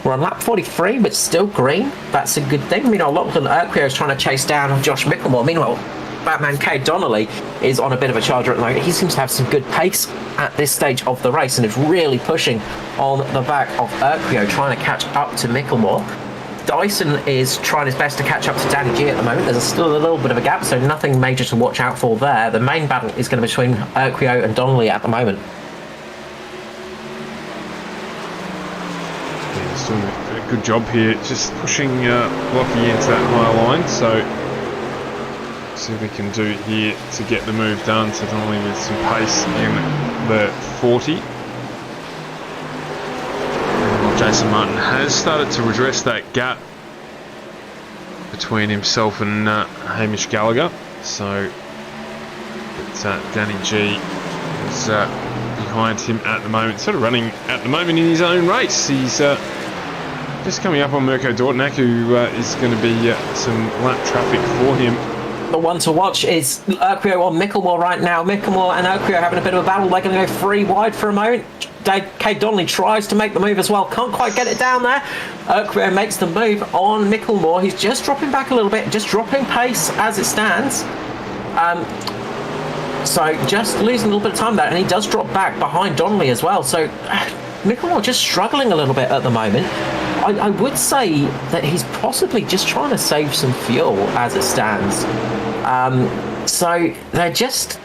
We're on lap 43, but still green. That's a good thing. Meanwhile, Lachlan Urquhart is trying to chase down Josh Michelmore. Meanwhile, Batman Cade Donnelly is on a bit of a charger at the moment. He seems to have some good pace at this stage of the race and is really pushing on the back of Urquhart, trying to catch up to Michelmore. Dyson is trying his best to catch up to Danny G at the moment. There's still a little bit of a gap, so nothing major to watch out for there. The main battle is going to be between Urquhart and Donnelly at the moment. Yeah, he's doing a good job here, just pushing Lockie into that high line. So see what we can do here to get the move done. So Donnelly with some pace in the 40. Jason Martin has started to redress that gap between himself and Hamish Gallagher. So Danny G is behind him at the moment, sort of running at the moment in his own race. He's just coming up on Mirko Dortnack, who is going to be some lap traffic for him. The one to watch is Urquhart on Michelmore right now. Michelmore and Urquhart having a bit of a battle. They're going to go 3 wide for a moment. Kate Donnelly tries to make the move as well. Can't quite get it down there. Urquhart makes the move on Michelmore. He's just dropping back a little bit, just dropping pace as it stands. So just losing a little bit of time there, and he does drop back behind Donnelly as well. So Michelmore just struggling a little bit at the moment. I would say that he's possibly just trying to save some fuel as it stands. So they're just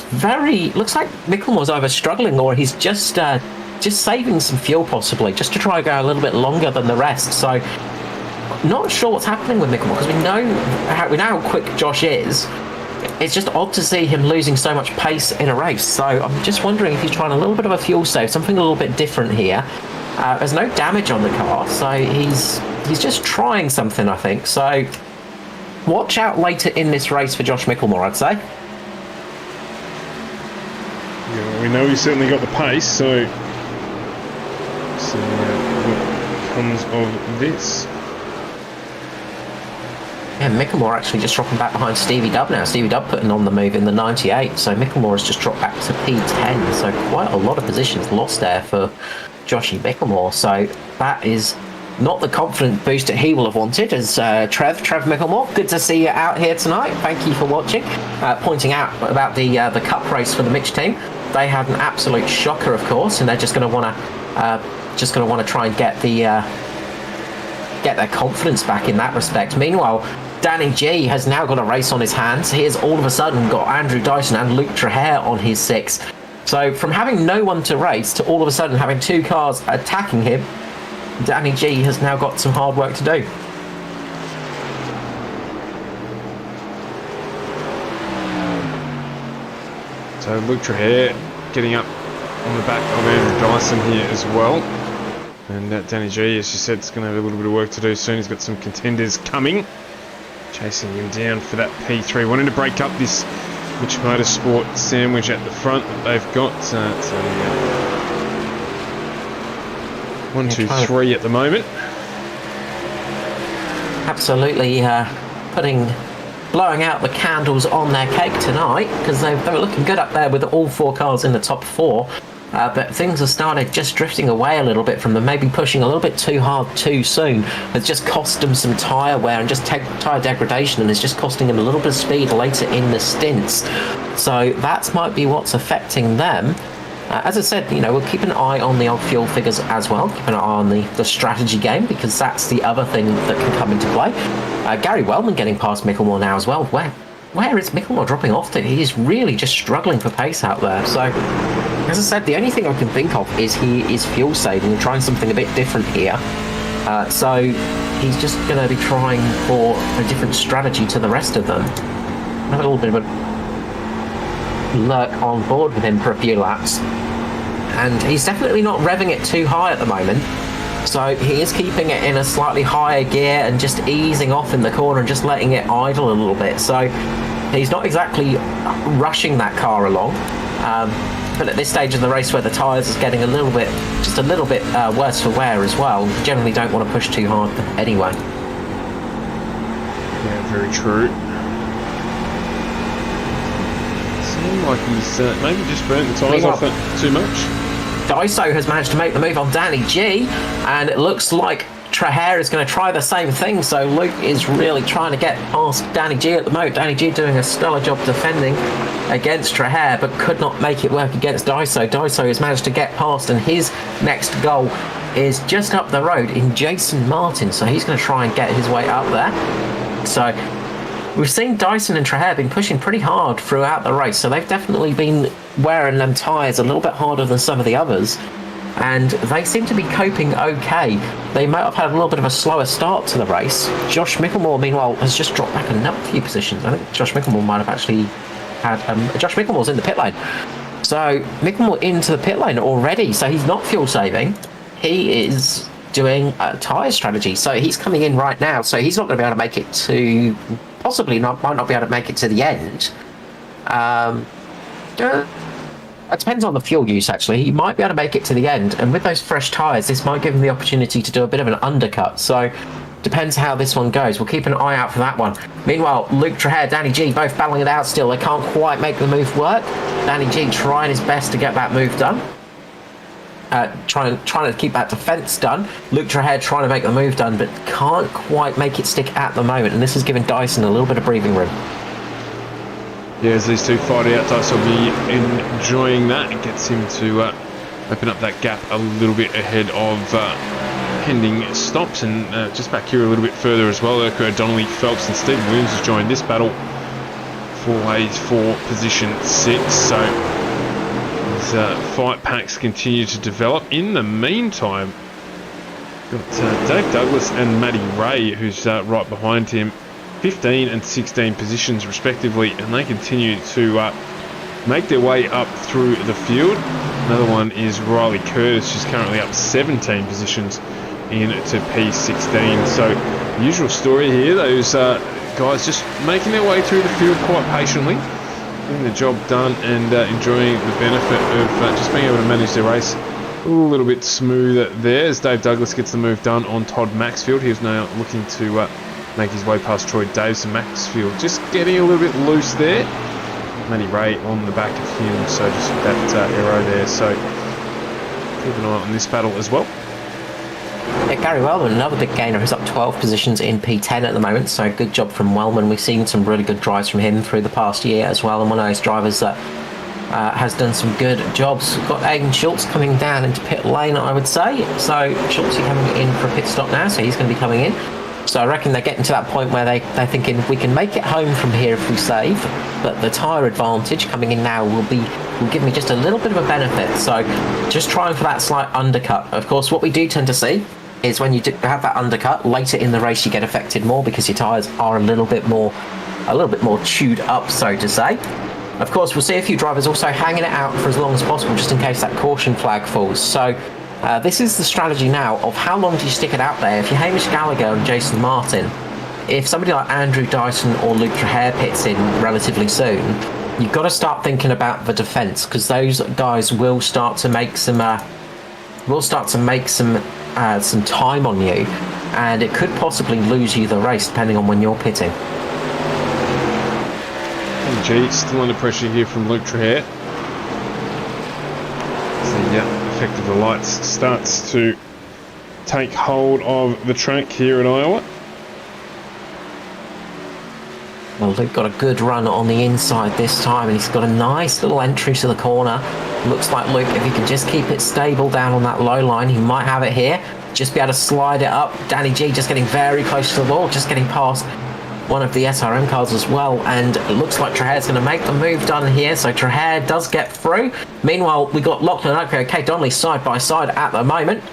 very, looks like Michelmore's either struggling or he's just saving some fuel possibly, just to try and go a little bit longer than the rest. So not sure what's happening with Michelmore, because we know how quick Josh is. It's just odd to see him losing so much pace in a race. So I'm just wondering if he's trying a little bit of a fuel save, something a little bit different here. There's no damage on the car, so he's just trying something, I think. So watch out later in this race for Josh Michelmore, I'd say. Yeah, we know he's certainly got the pace, so what comes of this? Yeah, Michelmore actually just dropping back behind Stevie Dubb now. Stevie Dubb putting on the move in the 98, so Michelmore has just dropped back to P10, so quite a lot of positions lost there for Joshy Michelmore. So that is not the confident boost that he will have wanted as Trev Michelmore. Good to see you out here tonight. Thank you for watching. Pointing out about the cup race for the Mitch team. They had an absolute shocker, of course, and they're just going to want to try and get their confidence back in that respect. Meanwhile, Danny G has now got a race on his hands. He has all of a sudden got Andrew Dyson and Luke Trahair on his 6. So from having no one to race to all of a sudden having 2 cars attacking him, Danny G has now got some hard work to do. So Luke Trahair getting up on the back of Andrew Dyson here as well. And Danny G, as you said, is going to have a little bit of work to do soon. He's got some contenders coming, chasing him down for that P3. Wanting to break up this Mitch Motorsport sandwich at the front that they've got. So 1, 2, 3 at the moment. Absolutely blowing out the candles on their cake tonight, because they were looking good up there with all 4 cars in the top 4. But things have started just drifting away a little bit from them, maybe pushing a little bit too hard too soon. It's just cost them some tyre wear and just tyre degradation, and it's just costing them a little bit of speed later in the stints. So that might be what's affecting them. As I said, we'll keep an eye on the old fuel figures as well, keep an eye on the strategy game, because that's the other thing that can come into play. Gary Wellman getting past Michelmore now as well. Where is Michelmore dropping off to? He's really just struggling for pace out there. So, as I said, the only thing I can think of is he is fuel saving and trying something a bit different here. So he's just going to be trying for a different strategy to the rest of them. Have a little bit of a lurk on board with him for a few laps. And he's definitely not revving it too high at the moment. So he is keeping it in a slightly higher gear and just easing off in the corner and just letting it idle a little bit. So he's not exactly rushing that car along. But at this stage of the race where the tyres is getting a little bit worse for wear as well, you generally don't want to push too hard anyway. Yeah, very true. Seems like he's maybe just burnt the tyres off it too much. Daiso has managed to make the move on Danny G, and it looks like Trahair is going to try the same thing, so Luke is really trying to get past Danny G at the moment. Danny G doing a stellar job defending against Trahair, but could not make it work against Daiso. Daiso has managed to get past, and his next goal is just up the road in Jason Martin, so he's going to try and get his way up there. So we've seen Dyson and Trahair been pushing pretty hard throughout the race, so they've definitely been wearing them tyres a little bit harder than some of the others, and they seem to be coping okay. They might have had a little bit of a slower start to the race. Josh Michelmore, meanwhile, has just dropped back another few positions. I think Josh Michelmore might have actually had... Josh Michelmore's in the pit lane. So Michelmore into the pit lane already, so he's not fuel saving. He is doing a tyre strategy, so he's coming in right now, so he's not going to be able to make it to... might not be able to make it to the end. It depends on the fuel use, actually. He might be able to make it to the end, and with those fresh tyres, this might give him the opportunity to do a bit of an undercut. So, depends how this one goes. We'll keep an eye out for that one. Meanwhile, Luke Trahair, Danny G, both battling it out still. They can't quite make the move work. Danny G trying his best to get that move done. trying to keep that defence done. Luke Trahair trying to make the move done, but can't quite make it stick at the moment. And this has given Dyson a little bit of breathing room. Yeah, as these two fight out, Dyson will be enjoying that. It gets him to open up that gap a little bit ahead of pending stops, and just back here a little bit further as well. Urquhart, Donnelly, Phelps and Stephen Williams has joined this battle for ways for position 6. So these fight packs continue to develop. In the meantime, got Dave Douglas and Matty Ray, who's right behind him, 15 and 16 positions respectively, and they continue to make their way up through the field. Another one is Riley Curtis, who's currently up 17 positions into P16. So usual story here, those guys just making their way through the field quite patiently, getting the job done and enjoying the benefit of just being able to manage their race a little bit smoother there, as Dave Douglas gets the move done on Todd Maxfield. He's now looking to make his way past Troy Davison. Maxfield just getting a little bit loose there. Matty Ray on the back of him, so just that arrow there. So keep an eye on this battle as well. Yeah, Gary Wellman, another big gainer, who's up 12 positions in P10 at the moment, so good job from Wellman. We've seen some really good drives from him through the past year as well, and one of those drivers that has done some good jobs. We've got Aidan Schultz coming down into pit lane, I would say. So Schultz is coming in for a pit stop now, so he's going to be coming in. So I reckon they're getting to that point where they're thinking we can make it home from here if we save, but the tyre advantage coming in now will give me just a little bit of a benefit. So just trying for that slight undercut. Of course, what we do tend to see is when you do have that undercut later in the race, you get affected more because your tyres are a little bit more chewed up, so to say. Of course, we'll see a few drivers also hanging it out for as long as possible, just in case that caution flag falls. So this is the strategy now of how long do you stick it out there. If you're Hamish Gallagher and Jason Martin, if somebody like Andrew Dyson or Luke Trahair pits in relatively soon, you've got to start thinking about the defence, because those guys will start to make some time on you, and it could possibly lose you the race depending on when you're pitting. MG still under pressure here from Luke Trahair. The effect of the lights starts to take hold of the track here in Iowa. Well, Luke got a good run on the inside this time, and he's got a nice little entry to the corner. Looks like Luke, if he can just keep it stable down on that low line, he might have it here. Just be able to slide it up. Danny G just getting very close to the wall, just getting past one of the SRM cars as well, and it looks like Trahair's going to make the move done here, so Trahair does get through. Meanwhile, we got Lachlan Oakio and Kate Donnelly side by side at the moment.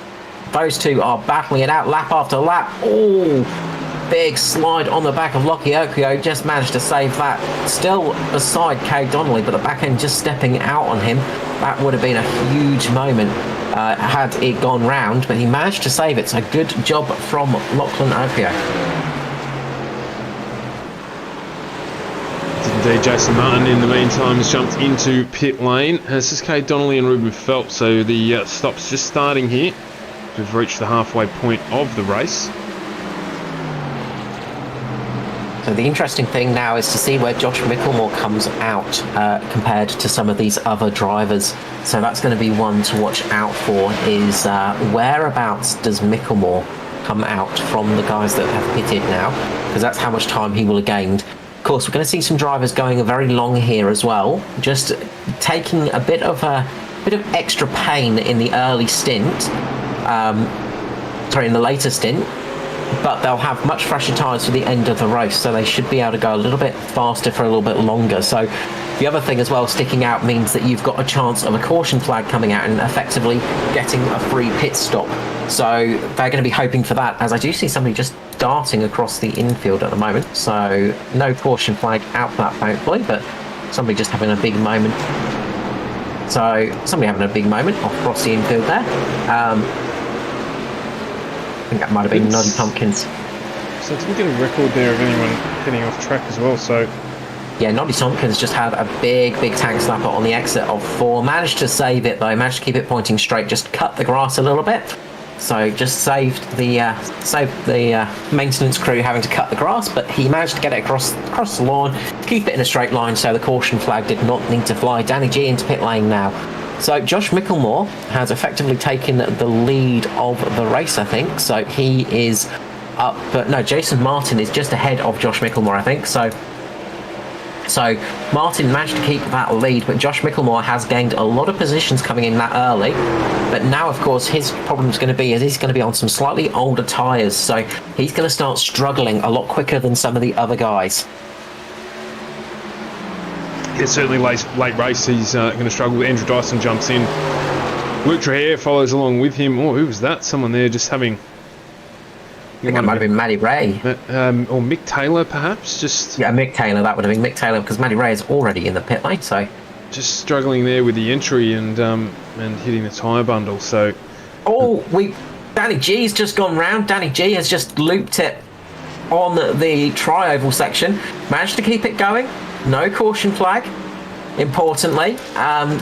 Those two are battling it out lap after lap. Oh, big slide on the back of Lockie Oakio, just managed to save that. Still beside Kate Donnelly, but the back end just stepping out on him. That would have been a huge moment had it gone round, but he managed to save it, so good job from Lachlan Oakio. Indeed, Jason Martin in the meantime has jumped into pit lane. This is Kate Donnelly and Ruben Phelps, so the stop's just starting here. We've reached the halfway point of the race. So the interesting thing now is to see where Josh Michelmore comes out compared to some of these other drivers. So that's going to be one to watch out for, is whereabouts does Michelmore come out from the guys that have pitted now, because that's how much time he will have gained. Of course, we're going to see some drivers going very long here as well, just taking a bit of extra pain in the early stint, in the later stint, but they'll have much fresher tyres for the end of the race, so they should be able to go a little bit faster for a little bit longer. So the other thing as well, sticking out means that you've got a chance of a caution flag coming out and effectively getting a free pit stop. So they're going to be hoping for that, as I do see somebody just darting across the infield at the moment. So no caution flag out for that, thankfully, but somebody just having a big moment. So somebody having a big moment across the infield there. I think that might have been Noddy Tompkins. So I didn't get a record there of anyone getting off track as well, so... Yeah, Noddy Tompkins just had a big tank slapper on the exit of 4. Managed to save it though, managed to keep it pointing straight, just cut the grass a little bit. So just saved the maintenance crew having to cut the grass, but he managed to get it across the lawn, keep it in a straight line, so the caution flag did not need to fly. Danny G into pit lane now. So Josh Michelmore has effectively taken the lead of the race, I think. So he is up, but no, Jason Martin is just ahead of Josh Michelmore, I think. So Martin managed to keep that lead, but Josh Michelmore has gained a lot of positions coming in that early. But now, of course, his problem is going to be he's going to be on some slightly older tyres, so he's going to start struggling a lot quicker than some of the other guys. Yeah, certainly late race, he's going to struggle. Andrew Dyson jumps in. Luke Trahere follows along with him. Oh, who was that? Someone there just having... I think it might have been Matty Ray. Or Mick Taylor, perhaps? Yeah, Mick Taylor. That would have been Mick Taylor, because Matty Ray is already in the pit lane, so... Just struggling there with the entry and hitting the tyre bundle, so... Oh, Danny G's just gone round. Danny G has just looped it on the tri-oval section. Managed to keep it going. No caution flag, importantly.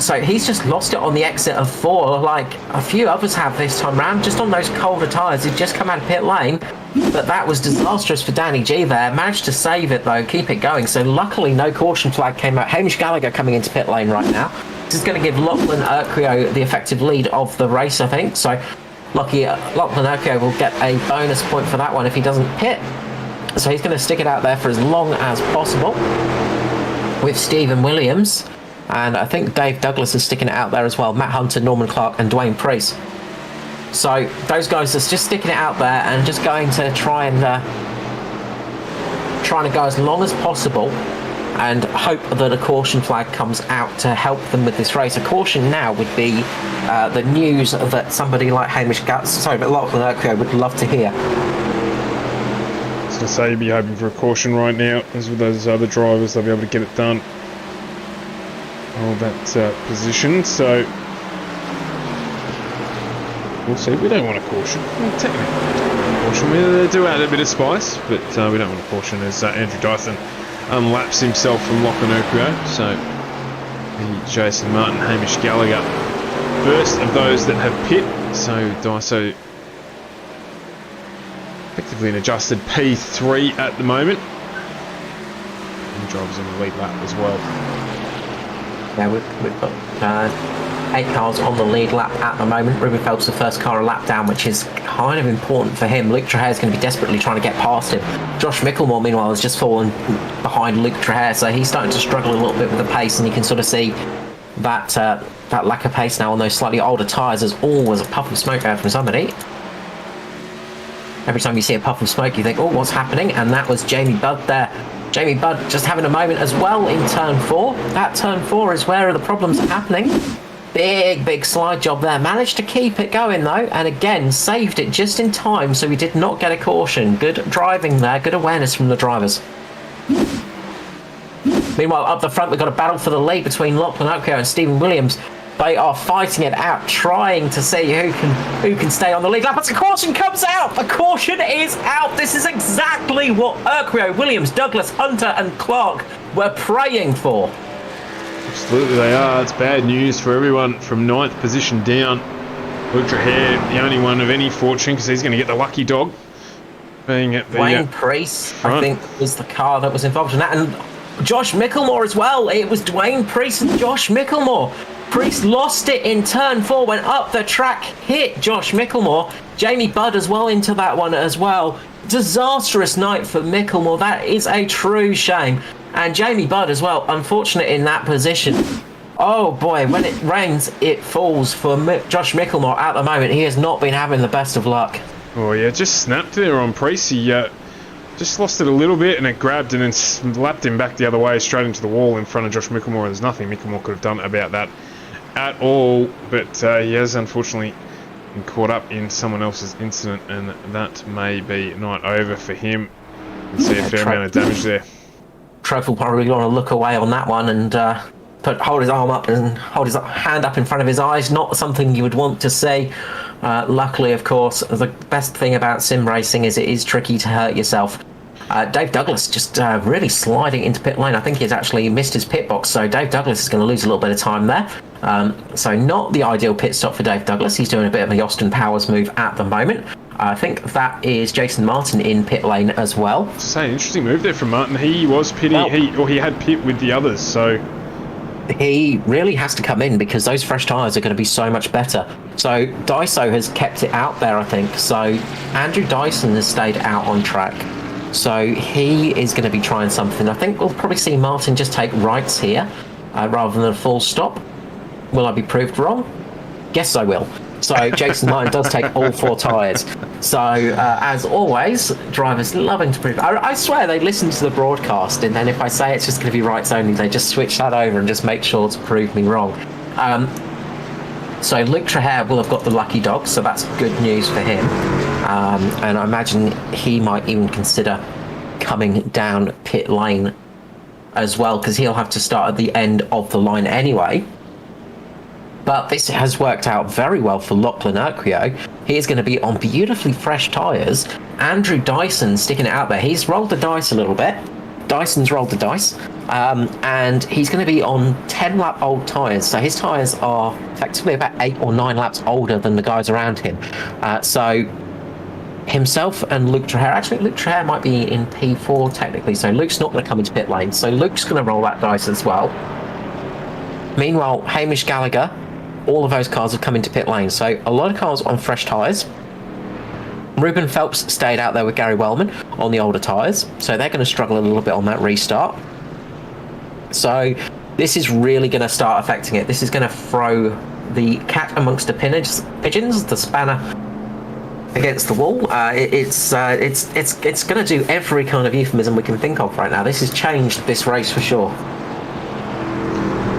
So he's just lost it on the exit of 4, like a few others have this time round, just on those colder tyres. He'd just come out of pit lane, but that was disastrous for Danny G there. Managed to save it, though, keep it going. So luckily, no caution flag came out. Hamish Gallagher coming into pit lane right now. This is going to give Lachlan Urquio the effective lead of the race, I think. So lucky Lachlan Urquio will get a bonus point for that one if he doesn't pit. So he's going to stick it out there for as long as possible with Stephen Williams, and I think Dave Douglas is sticking it out there as well. Matt Hunter, Norman Clark and Dwayne Priest. So those guys are just sticking it out there and just going to trying to go as long as possible and hope that a caution flag comes out to help them with this race. A caution now would be the news that somebody like Lachlan Urquio would love to hear. I was going to say, you'd be hoping for a caution right now, as with those other drivers, they'll be able to get it done. All that position, so we'll see. We don't want a caution. Well, technically, caution. We do add a bit of spice, but we don't want a caution as Andrew Dyson unlaps himself from Lachlan Urquio. So the Jason Martin, Hamish Gallagher, first of those that have pit. So Dyso effectively an adjusted P3 at the moment. And drivers on the lead lap as well. Yeah, we've got 8 cars on the lead lap at the moment. Ruben Phelps the first car a lap down, which is kind of important for him. Luke Trahere is going to be desperately trying to get past him. Josh Michelmore, meanwhile, has just fallen behind Luke Trahere, so he's starting to struggle a little bit with the pace, and you can sort of see that lack of pace now on those slightly older tyres. There's always a puff of smoke out from somebody. Every time you see a puff of smoke, you think, oh, what's happening? And that was Jamie Budd there. Jamie Budd just having a moment as well in turn 4. That turn 4 is where the problems are happening. Big slide job there. Managed to keep it going, though, and again, saved it just in time, so we did not get a caution. Good driving there, good awareness from the drivers. Meanwhile, up the front, we've got a battle for the lead between Lachlan Urquio and Stephen Williams. They are fighting it out, trying to see who can stay on the lead lap. But the caution comes out! The caution is out! This is exactly what Urquio, Williams, Douglas, Hunter and Clark were praying for. Absolutely they are. It's bad news for everyone from 9th position down. Luke Trahere, the only one of any fortune, because he's going to get the lucky dog. Being at the Dwayne Priest, I think, was the car that was involved in that. And Josh Michelmore as well. It was Dwayne Priest and Josh Michelmore. Priest lost it in turn 4, went up the track, hit Josh Michelmore. Jamie Budd as well into that one as well. Disastrous night for Michelmore. That is a true shame. And Jamie Budd as well, unfortunate in that position. Oh boy, when it rains, it falls for Josh Michelmore at the moment. He has not been having the best of luck. Oh yeah, just snapped there on Priest. He just lost it a little bit and it grabbed and then slapped him back the other way straight into the wall in front of Josh Michelmore. There's nothing Michelmore could have done about that at all, but he has unfortunately been caught up in someone else's incident, and that may be night over for him. You can see a fair amount of damage there. Trev will probably want to look away on that one and hold his arm up and hold his hand up in front of his eyes. Not something you would want to see. Luckily, of course, the best thing about sim racing is it is tricky to hurt yourself. Dave Douglas just really sliding into pit lane. I think he's actually missed his pit box, so Dave Douglas is going to lose a little bit of time there. So not the ideal pit stop for Dave Douglas. He's doing a bit of a Austin Powers move at the moment. I think that is Jason Martin in pit lane as well. Say, interesting move there from Martin. He was pitting, he had pit with the others, so he really has to come in because those fresh tyres are going to be so much better. So Daiso has kept it out there, I think. So Andrew Dyson has stayed out on track. So he is going to be trying something. I think we'll probably see Martin just take rights here rather than a full stop. Will I be proved wrong? Yes, I will. So Jason Martin does take all 4 tyres. So as always, drivers loving to prove. I swear they listen to the broadcast, and then if I say it's just going to be rights only, they just switch that over and just make sure to prove me wrong. So Luke Traher will have got the lucky dog, so that's good news for him. And I imagine he might even consider coming down pit lane as well, because he'll have to start at the end of the line anyway. But this has worked out very well for Lachlan Urquio. He is going to be on beautifully fresh tyres. Andrew Dyson sticking it out there. He's rolled the dice a little bit. Dyson's rolled the dice. And he's going to be on 10-lap old tyres. So his tyres are effectively about 8 or 9 laps older than the guys around him. So himself and Luke Traher, actually Luke Traher might be in P4 technically, so Luke's not going to come into pit lane. So Luke's going to roll that dice as well. Meanwhile, Hamish Gallagher, all of those cars have come into pit lane, so a lot of cars on fresh tyres. Ruben Phelps stayed out there with Gary Wellman on the older tyres, so they're going to struggle a little bit on that restart. So this is really going to start affecting it. This is going to throw the cat amongst the pigeons, the spanner against the wall. It's going to do every kind of euphemism we can think of right now. This has changed this race for sure.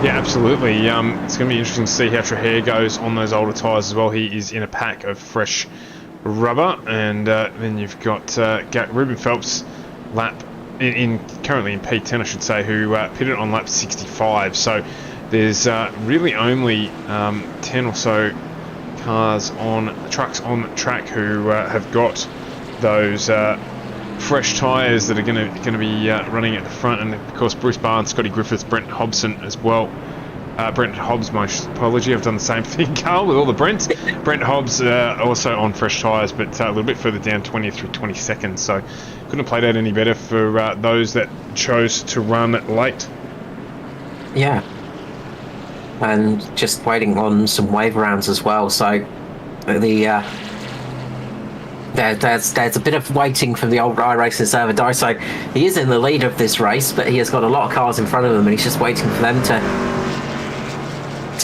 Yeah, absolutely. It's going to be interesting to see how Traher goes on those older tyres as well. He is in a pack of fresh rubber, and then you've got Ruben Phelps currently in P10, I should say, who pitted on lap 65. So there's really only 10 or so trucks on track who have got those fresh tyres that are going to be running at the front, and of course Bruce Barnes, Scotty Griffiths, Brent Hobson as well. Brent Hobbs, my apology, I've done the same thing, Carl, with all the Brents. Brent Hobbs also on fresh tyres, but a little bit further down, 20th through 22nd, so couldn't have played out any better for those that chose to run late. Yeah, and just waiting on some wave rounds as well, so there's a bit of waiting from the old iRacing server. Daiso, he is in the lead of this race, but he has got a lot of cars in front of him, and he's just waiting for them to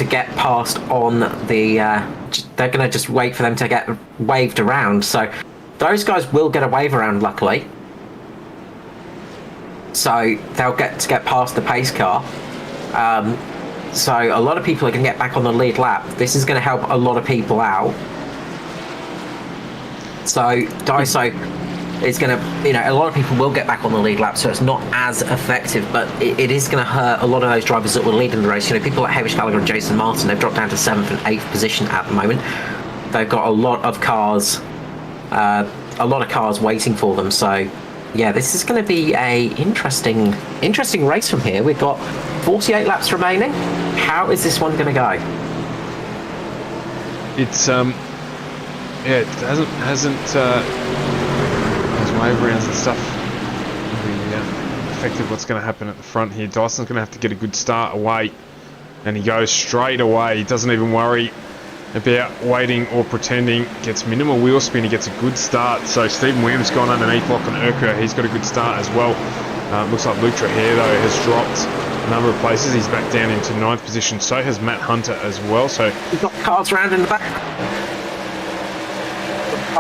get past on the... they're going to just wait for them to get waved around. So those guys will get a wave around, luckily. So they'll get past the pace car. So a lot of people are going to get back on the lead lap. This is going to help a lot of people out. So Daiso is going to, a lot of people will get back on the lead lap, so it's not as effective, but it is going to hurt a lot of those drivers that were leading the race. People like Hamish Gallagher and Jason Martin, they've dropped down to 7th and 8th position at the moment. They've got a lot of cars waiting for them. So yeah, this is going to be a interesting race from here. We've got 48 laps remaining. How is this one going to go? It's it hasn't those wave rounds and stuff really affected what's going to happen at the front here. Dyson's going to have to get a good start away, and he goes straight away. He doesn't even worry about waiting or pretending. Gets minimal wheel spin. He gets a good start. So Stephen Williams gone underneath Lachlan Urquio. He's got a good start as well. Looks like Luke Traher though has dropped a number of places. He's back down into 9th position. So has Matt Hunter as well. So we've got cars round in the back.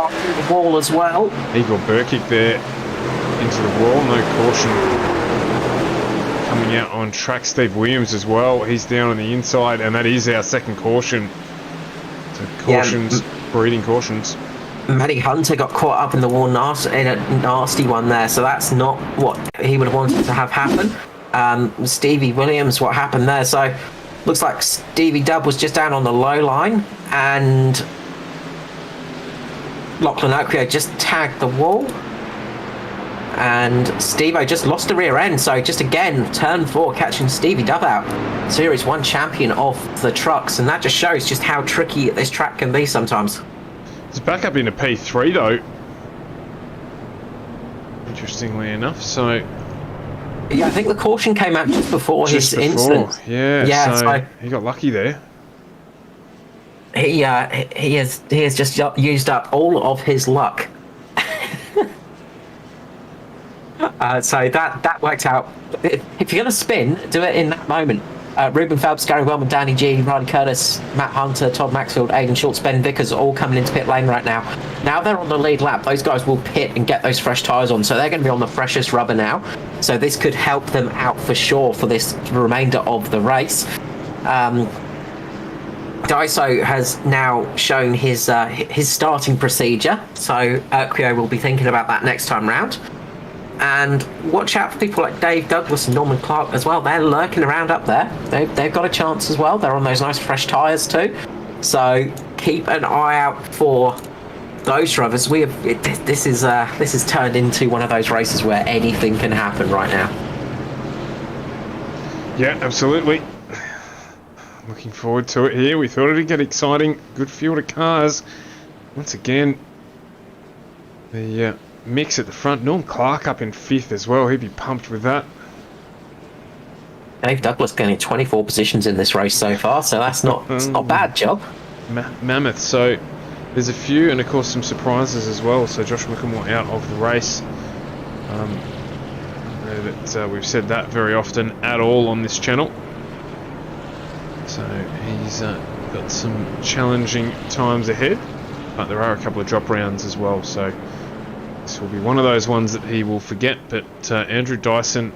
Through the wall as well. Igor Burkic there into the wall. No caution coming out on track. Steve Williams as well. He's down on the inside, and that is our second caution. So cautions, breeding cautions. Matty Hunter got caught up in the wall in a nasty one there, so that's not what he would have wanted to have happen. Stevie Williams, what happened there? So looks like Stevie Dub was just down on the low line, and Lachlan Urquio just tagged the wall, and Steve-O just lost the rear end. So just again, turn 4 catching Stevie Dub out, Series 1 champion of the trucks, and that just shows just how tricky this track can be sometimes. It's back up into P3 though, interestingly enough. So Yeah, I think the caution came out just before Just his before, incident. yeah. So so he got lucky there. he has just used up all of his luck. So that worked out. If you're going to spin, do it in that moment. Ruben Phelps, Gary Wellman, Danny G, Ryan Curtis, Matt Hunter, Todd Maxfield, Aidan Schultz, Ben Vickers are all coming into pit lane right now. Now they're on the lead lap. Those guys will pit and get those fresh tyres on, so they're going to be on the freshest rubber now. So this could help them out for sure for this remainder of the race. Daiso has now shown his starting procedure, so Urquio will be thinking about that next time round. And watch out for people like Dave Douglas and Norman Clark as well. They're lurking around up there. They've got a chance as well. They're on those nice fresh tyres too. So keep an eye out for those drivers. This is turned into one of those races where anything can happen right now. Yeah, absolutely. Looking forward to it here. We thought it'd get exciting. Good field of cars. Once again, the mix at the front. Norm Clark up in 5th as well. He'd be pumped with that. Dave Douglas getting 24 positions in this race so far, so that's not bad, Joe. Mammoth. So there's a few, and of course some surprises as well. So Josh Michelmore out of the race. We've said that very often at all on this channel. So he's got some challenging times ahead, but there are a couple of drop rounds as well. So this will be one of those ones that he will forget. But Andrew Dyson,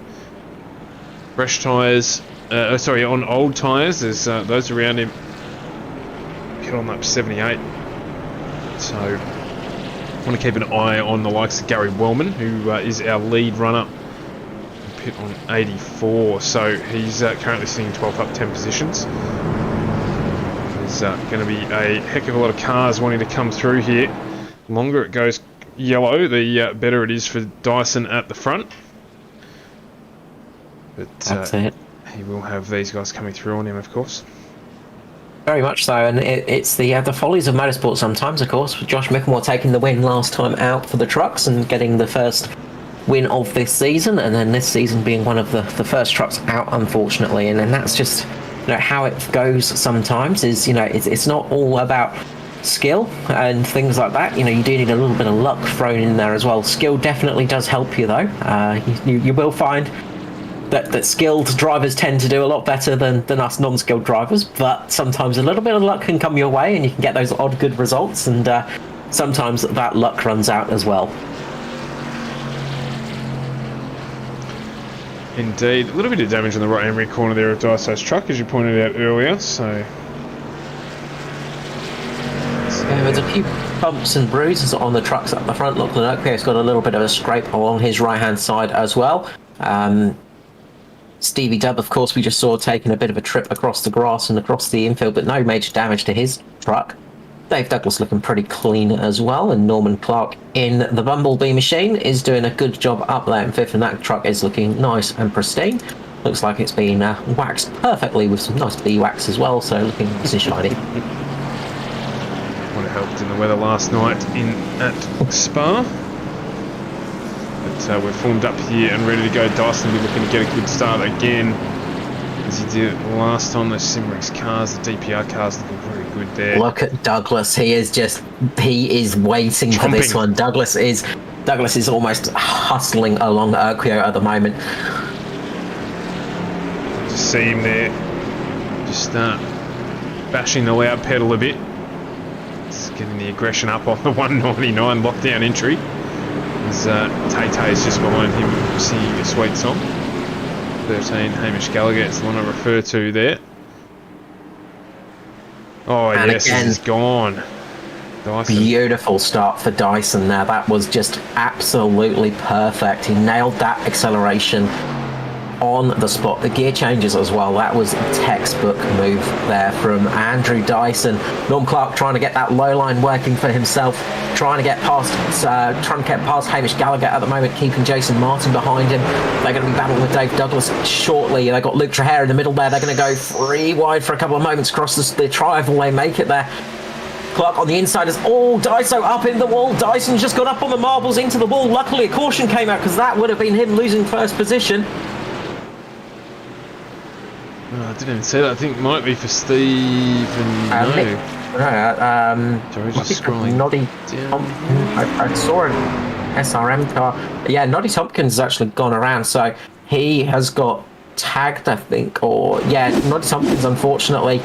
fresh tyres, on old tyres, there's those around him hit on lap 78. So I want to keep an eye on the likes of Gary Wellman, who is our lead runner, pit on 84. So he's currently sitting 12th up 10 positions. There's going to be a heck of a lot of cars wanting to come through here. The longer it goes yellow, the better it is for Dyson at the front. But That's it. He will have these guys coming through on him, of course. Very much so, and it's the follies of motorsport sometimes, of course, with Josh Michelmore taking the win last time out for the trucks and getting the first win of this season, and then this season being one of the first trucks out, unfortunately. And then that's just how it goes sometimes, is it's not all about skill and things like that. You do need a little bit of luck thrown in there as well. Skill definitely does help you though. You will find that skilled drivers tend to do a lot better than us non-skilled drivers, but sometimes a little bit of luck can come your way and you can get those odd good results, and sometimes that luck runs out as well. Indeed. A little bit of damage on the right-hand rear corner there of Daiso's truck, as you pointed out earlier, so there's a few bumps and bruises on the trucks up the front. Lachlan Urquio's got a little bit of a scrape along his right-hand side as well. Stevie Dubb, of course, we just saw taking a bit of a trip across the grass and across the infield, but no major damage to his truck. Dave Douglas looking pretty clean as well, and Norman Clark in the Bumblebee machine is doing a good job up there in 5th, and that truck is looking nice and pristine. Looks like it's been waxed perfectly with some nice bee wax as well, so looking nice and shiny. Would have helped in the weather last night at Spa. But we're formed up here and ready to go. Dyson will be looking to get a good start again, as he did last time. Those Simrex cars, the DPR cars, looking very good there. Look at Douglas. He is waiting for this one. Douglas is almost hustling along Urquio at the moment. Just see him there, just bashing the loud pedal a bit. Just getting the aggression up on the 199 lockdown entry. As Tay is just behind him singing a sweet song. 13, Hamish Gallagher, it's the one I refer to there. Oh, and yes, again, he's gone. Dyson. Beautiful start for Dyson there. That was just absolutely perfect. He nailed that acceleration on the spot. The gear changes as well. That was a textbook move there from Andrew Dyson. Norm Clark trying to get that low line working for himself, trying to get past Hamish Gallagher at the moment, keeping Jason Martin behind him. They're going to be battling with Dave Douglas shortly. They've got Luke Trahere in the middle there. They're going to go 3 wide for a couple of moments across the tri-oval. They make it there. Clark on the inside is Daiso up in the wall. Dyson's just got up on the marbles into the wall. Luckily a caution came out, because that would have been him losing first position. Oh, I didn't even see that. I think it might be for Stephen. Sorry, just scrolling Noddy down. I saw an SRM car. Yeah, Noddy Tompkins has actually gone around, so he has got tagged, I think, or yeah, Noddy Tompkins unfortunately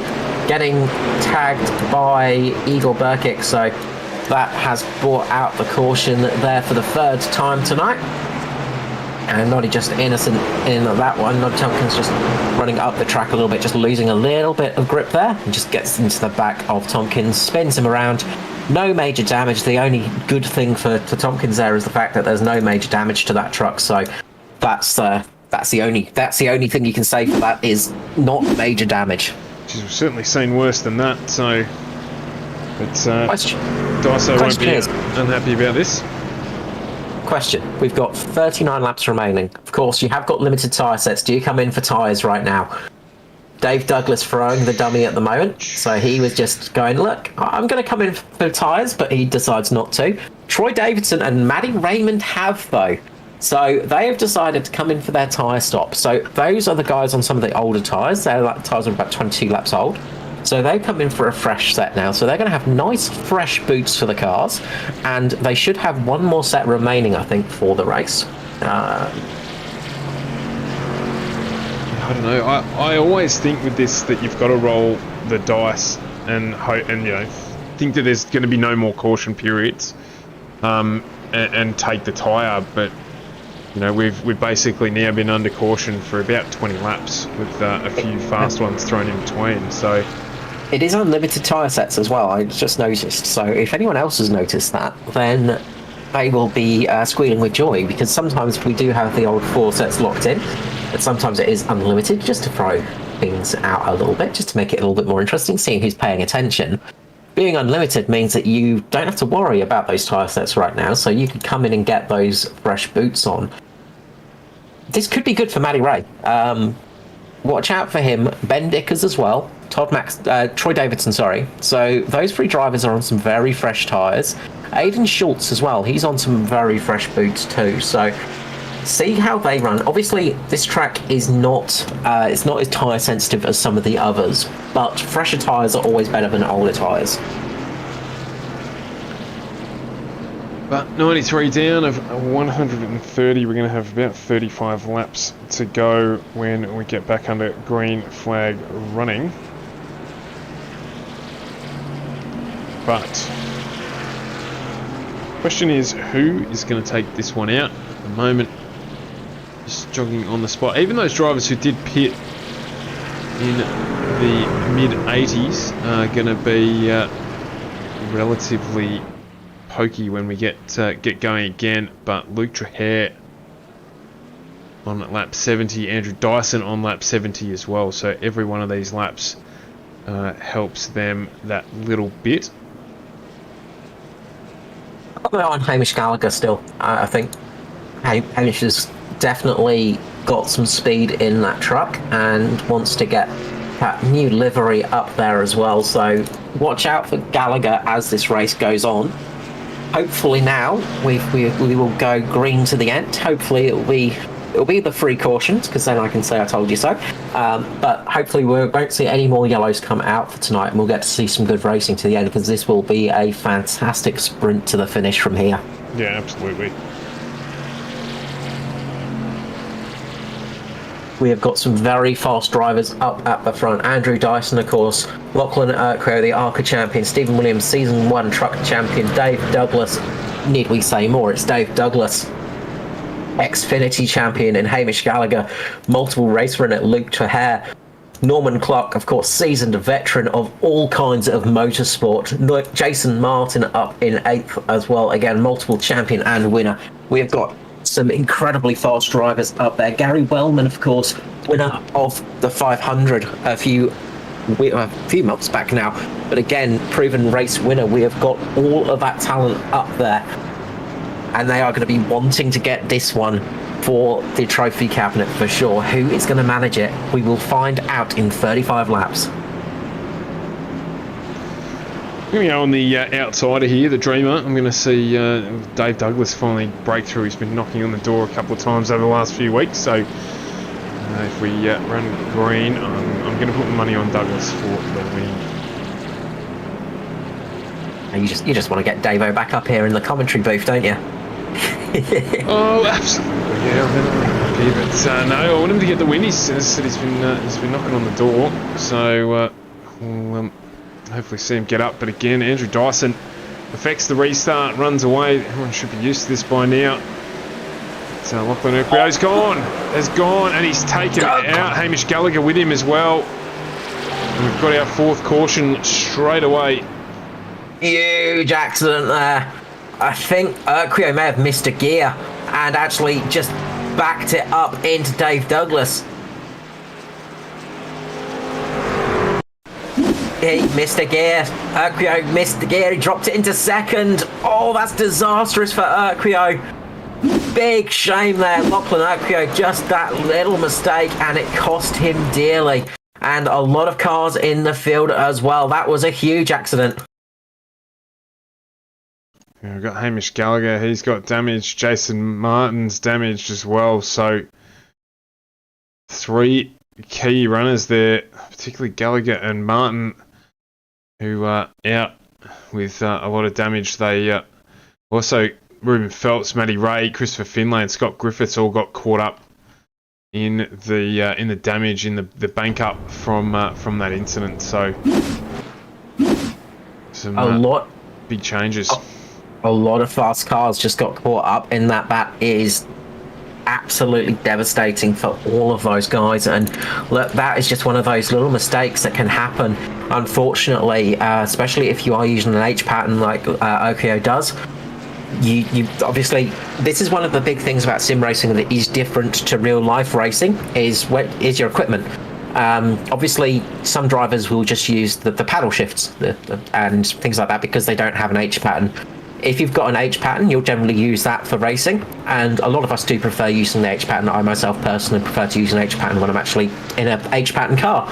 getting tagged by Igor Burkic, so that has brought out the caution there for the third time tonight. And Noddy just innocent in that one. Noddy Tompkins just running up the track a little bit, just losing a little bit of grip there, and just gets into the back of Tompkins, spins him around. No major damage. The only good thing for Tompkins there is the fact that there's no major damage to that truck. So that's the only thing you can say for that is not major damage. We've certainly seen worse than that. So, but Daiso won't be unhappy about this. Question. We've got 39 laps remaining. Of course, you have got limited tyre sets. Do you come in for tyres right now? Dave Douglas throwing the dummy at the moment. So he was just going, look, I'm going to come in for tyres, but he decides not to. Troy Davidson and Maddie Raymond have, though. So they have decided to come in for their tyre stop. So those are the guys on some of the older tyres. Their tyres are about 22 laps old. So they come in for a fresh set now. So they're going to have nice fresh boots for the cars. And they should have one more set remaining, I think, for the race. I don't know. I always think with this that you've got to roll the dice and hope, and think that there's going to be no more caution periods, and take the tyre. But we've basically now been under caution for about 20 laps with a few fast ones thrown in between. So it is unlimited tyre sets as well. I just noticed. So if anyone else has noticed that, then they will be squealing with joy, because sometimes we do have the old 4 sets locked in. But sometimes it is unlimited, just to throw things out a little bit, just to make it a little bit more interesting, seeing who's paying attention. Being unlimited means that you don't have to worry about those tyre sets right now, so you could come in and get those fresh boots on. This could be good for Matty Ray. Watch out for him. Ben Dickers as well. Troy Davidson, sorry. So those 3 drivers are on some very fresh tyres. Aidan Schultz as well. He's on some very fresh boots too. So see how they run. Obviously, this track is not it's not as tyre sensitive as some of the others, but fresher tyres are always better than older tyres. But 93 down of 130, we're going to have about 35 laps to go when we get back under green flag running. But question is, who is going to take this one out? At the moment, just jogging on the spot. Even those drivers who did pit in the mid-80s are going to be relatively pokey when we get going again. But Luke Trahair on lap 70, Andrew Dyson on lap 70 as well. So every one of these laps helps them that little bit. I'm on Hamish Gallagher still. I think Hamish has definitely got some speed in that truck and wants to get that new livery up there as well. So watch out for Gallagher as this race goes on. Hopefully now we will go green to the end. Hopefully it'll be the 3 cautions, because then I can say I told you so. But hopefully we won't see any more yellows come out for tonight, and we'll get to see some good racing to the end, because this will be a fantastic sprint to the finish from here. Yeah, absolutely. We have got some very fast drivers up at the front. Andrew Dyson, of course, Lachlan Urquhart, the ARCA champion, Stephen Williams, Season 1 truck champion, Dave Douglas. Need we say more? It's Dave Douglas, Xfinity champion, and Hamish Gallagher, multiple race winner Luke Trahair. Norman Clark, of course, seasoned veteran of all kinds of motorsport. Jason Martin up in 8th as well. Again, multiple champion and winner. We have got some incredibly fast drivers up there. Gary Wellman, of course, winner of the 500 a few months back now. But again, proven race winner. We have got all of that talent up there. And they are going to be wanting to get this one for the trophy cabinet for sure. Who is going to manage it? We will find out in 35 laps. Here we go on the outsider here, the dreamer. I'm going to see Dave Douglas finally break through. He's been knocking on the door a couple of times over the last few weeks, so If we run green, I'm going to put money on Douglas for the win. And you just want to get Davo back up here in the commentary booth, don't you? Oh, absolutely. Yeah, I'm happy. But no, I want him to get the win. He said he's been knocking on the door. So we'll hopefully see him get up. But again, Andrew Dyson affects the restart, runs away. Everyone should be used to this by now. So Lachlan Urquio's gone. Has gone, and he's taken it out. Hamish Gallagher with him as well. And we've got our fourth caution straight away. Huge accident there. I think Urquio may have missed a gear and actually just backed it up into Dave Douglas. He missed a gear. Urquio missed the gear. He dropped it into second. Oh, that's disastrous for Urquio. Big shame there. Lachlan Urquio, just that little mistake, and it cost him dearly. And a lot of cars in the field as well. That was a huge accident. Yeah, we've got Hamish Gallagher. He's got damage. Jason Martin's damaged as well. So 3 key runners there, particularly Gallagher and Martin, who are out with a lot of damage. They also Ruben Phelps, Matty Ray, Christopher Finlay, and Scott Griffiths all got caught up in the damage in the bank up from that incident. So some big changes. A lot of fast cars just got caught up in that. That is absolutely devastating for all of those guys, and look, that is just one of those little mistakes that can happen, unfortunately, especially if you are using an H pattern like Urquio does. You obviously, this is one of the big things about sim racing that is different to real life racing, is your equipment. Obviously, some drivers will just use the paddle shifts and things like that because they don't have an H pattern. If you've got an H pattern, you'll generally use that for racing, and a lot of us do prefer using the H pattern. I myself personally prefer to use an H pattern when I'm actually in a H pattern car.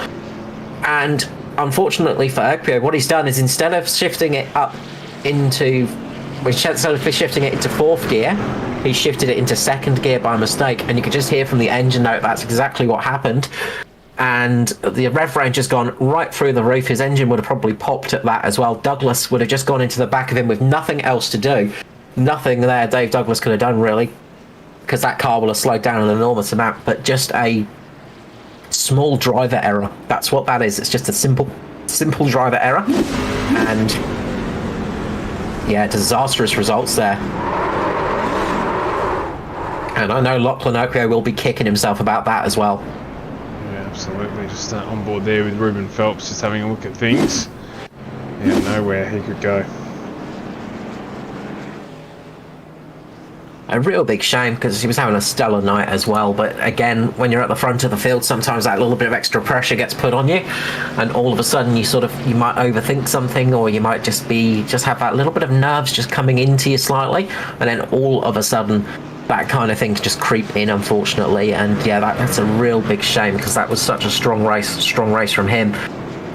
And unfortunately for Urquio, what he's done is instead of shifting it into fourth gear, he shifted it into second gear by mistake, and you could just hear from the engine note that's exactly what happened. And the rev range has gone right through the roof. His engine would have probably popped at that as well. Douglas would have just gone into the back of him with nothing else to do. Nothing there Dave Douglas could have done, really, because that car will have slowed down an enormous amount. But just a small driver error. That's what that is. It's just a simple driver error. And yeah, disastrous results there. And I know Lachlan Urquio will be kicking himself about that as well. Absolutely, just on board there with Ruben Phelps, just having a look at things. Yeah, nowhere he could go. A real big shame, because he was having a stellar night as well. But again, when you're at the front of the field, sometimes that little bit of extra pressure gets put on you, and all of a sudden you might overthink something, or you might just have that little bit of nerves just coming into you slightly, and then all of a sudden that kind of thing just creep in, unfortunately. And yeah, that's a real big shame, because that was such a strong race from him.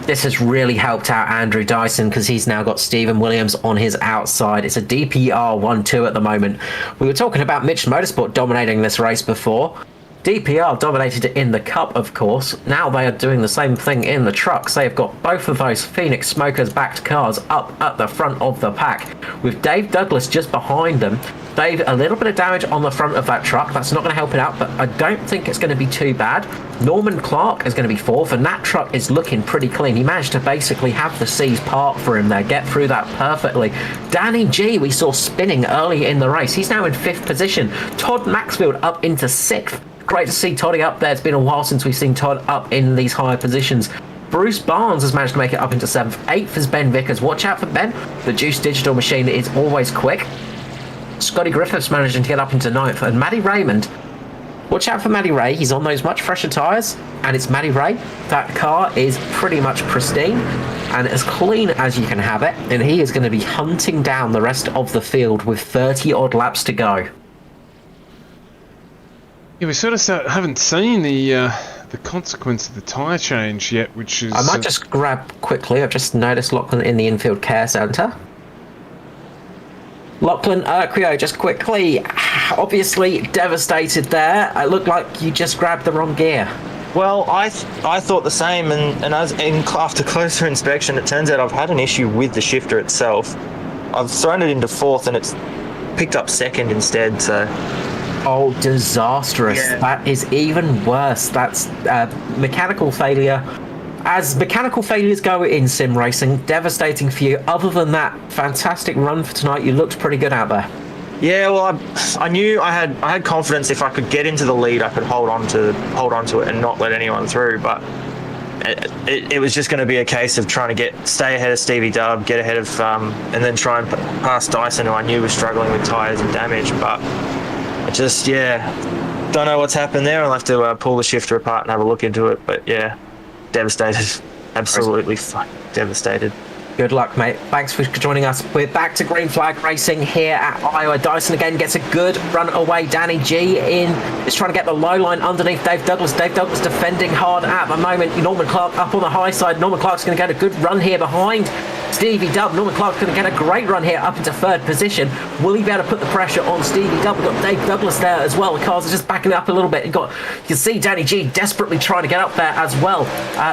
This has really helped out Andrew Dyson, because he's now got Stephen Williams on his outside. It's a DPR 1-2 at the moment. We were talking about Mitch Motorsport dominating this race before. DPR dominated it in the Cup, of course. Now they are doing the same thing in the trucks. They've got both of those Phoenix Smokers backed cars up at the front of the pack, with Dave Douglas just behind them. Dave, a little bit of damage on the front of that truck. That's not going to help it out, but I don't think it's going to be too bad. Norman Clark is going to be fourth, and that truck is looking pretty clean. He managed to basically have the seas part for him there, get through that perfectly. Danny G, we saw spinning early in the race. He's now in 5th position. Todd Maxfield up into 6th. Great to see Toddy up there. It's been a while since we've seen Todd up in these higher positions. Bruce Barnes has managed to make it up into 7th. 8th is Ben Vickers. Watch out for Ben. The Juice Digital machine is always quick. Scotty Griffiths managing to get up into 9th. And Matty Raymond. Watch out for Matty Ray. He's on those much fresher tyres. And it's Matty Ray. That car is pretty much pristine and as clean as you can have it. And he is going to be hunting down the rest of the field with 30-odd laps to go. Yeah, we sort of haven't seen the consequence of the tyre change yet, which is... I might just grab quickly. I've just noticed Lachlan in the infield care centre. Lachlan Urquio, just quickly, obviously devastated there. It looked like you just grabbed the wrong gear. Well, I thought the same, and after closer inspection, it turns out I've had an issue with the shifter itself. I've thrown it into fourth, and it's picked up second instead, so... Oh, disastrous. Yeah. That is even worse. That's mechanical failure. As mechanical failures go in sim racing, devastating for you. Other than that, fantastic run for tonight. You looked pretty good out there. Yeah, well, I knew I had confidence if I could get into the lead, I could hold on to it and not let anyone through. But it was just going to be a case of trying to stay ahead of Stevie Dub, get ahead of, and then try and pass Dyson, who I knew was struggling with tyres and damage. But I just, don't know what's happened there. I'll have to pull the shifter apart and have a look into it. But yeah, devastated, absolutely devastated. Good luck, mate. Thanks for joining us. We're back to green flag racing here at Iowa. Dyson again gets a good run away. Danny G is trying to get the low line underneath Dave Douglas. Dave Douglas defending hard at the moment. Norman Clark up on the high side. Norman Clark's going to get a good run here behind Stevie Dub. Norman Clark's going to get a great run here up into third position. Will he be able to put the pressure on Stevie Dub? We've got Dave Douglas there as well. The cars are just backing up a little bit. You can see Danny G desperately trying to get up there as well.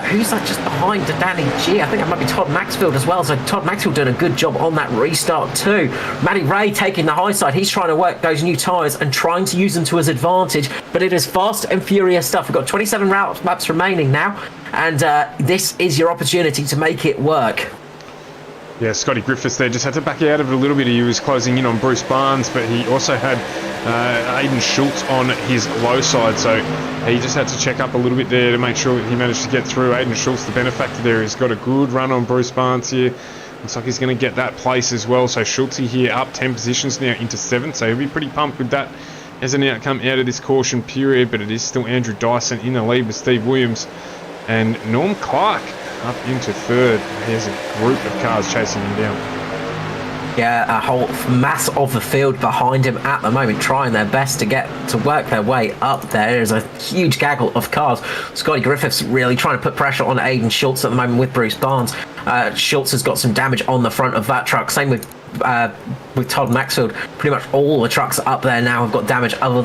Who's that just behind Danny G? I think that might be Todd Maxfield as well. So Todd Maxfield doing a good job on that restart too. Matty Ray taking the high side. He's trying to work those new tyres and trying to use them to his advantage. But it is fast and furious stuff. We've got 27 laps remaining now. And this is your opportunity to make it work. Yeah, Scotty Griffiths there just had to back out of it a little bit. He was closing in on Bruce Barnes, but he also had Aiden Schultz on his low side, so he just had to check up a little bit there to make sure he managed to get through. Aiden Schultz, the benefactor there, he's got a good run on Bruce Barnes here. Looks like he's going to get that place as well. So Schultz here up 10 positions now into 7th, so he'll be pretty pumped with that as an outcome out of this caution period, but it is still Andrew Dyson in the lead with Steve Williams and Norm Clark up into 3rd. There's a group of cars chasing him down. Yeah, a whole mass of the field behind him at the moment, trying their best to work their way up there. There's a huge gaggle of cars. Scotty Griffiths really trying to put pressure on Aiden Schultz at the moment with Bruce Barnes. Schultz has got some damage on the front of that truck. Same with Todd Maxfield. Pretty much all the trucks up there now have got damage other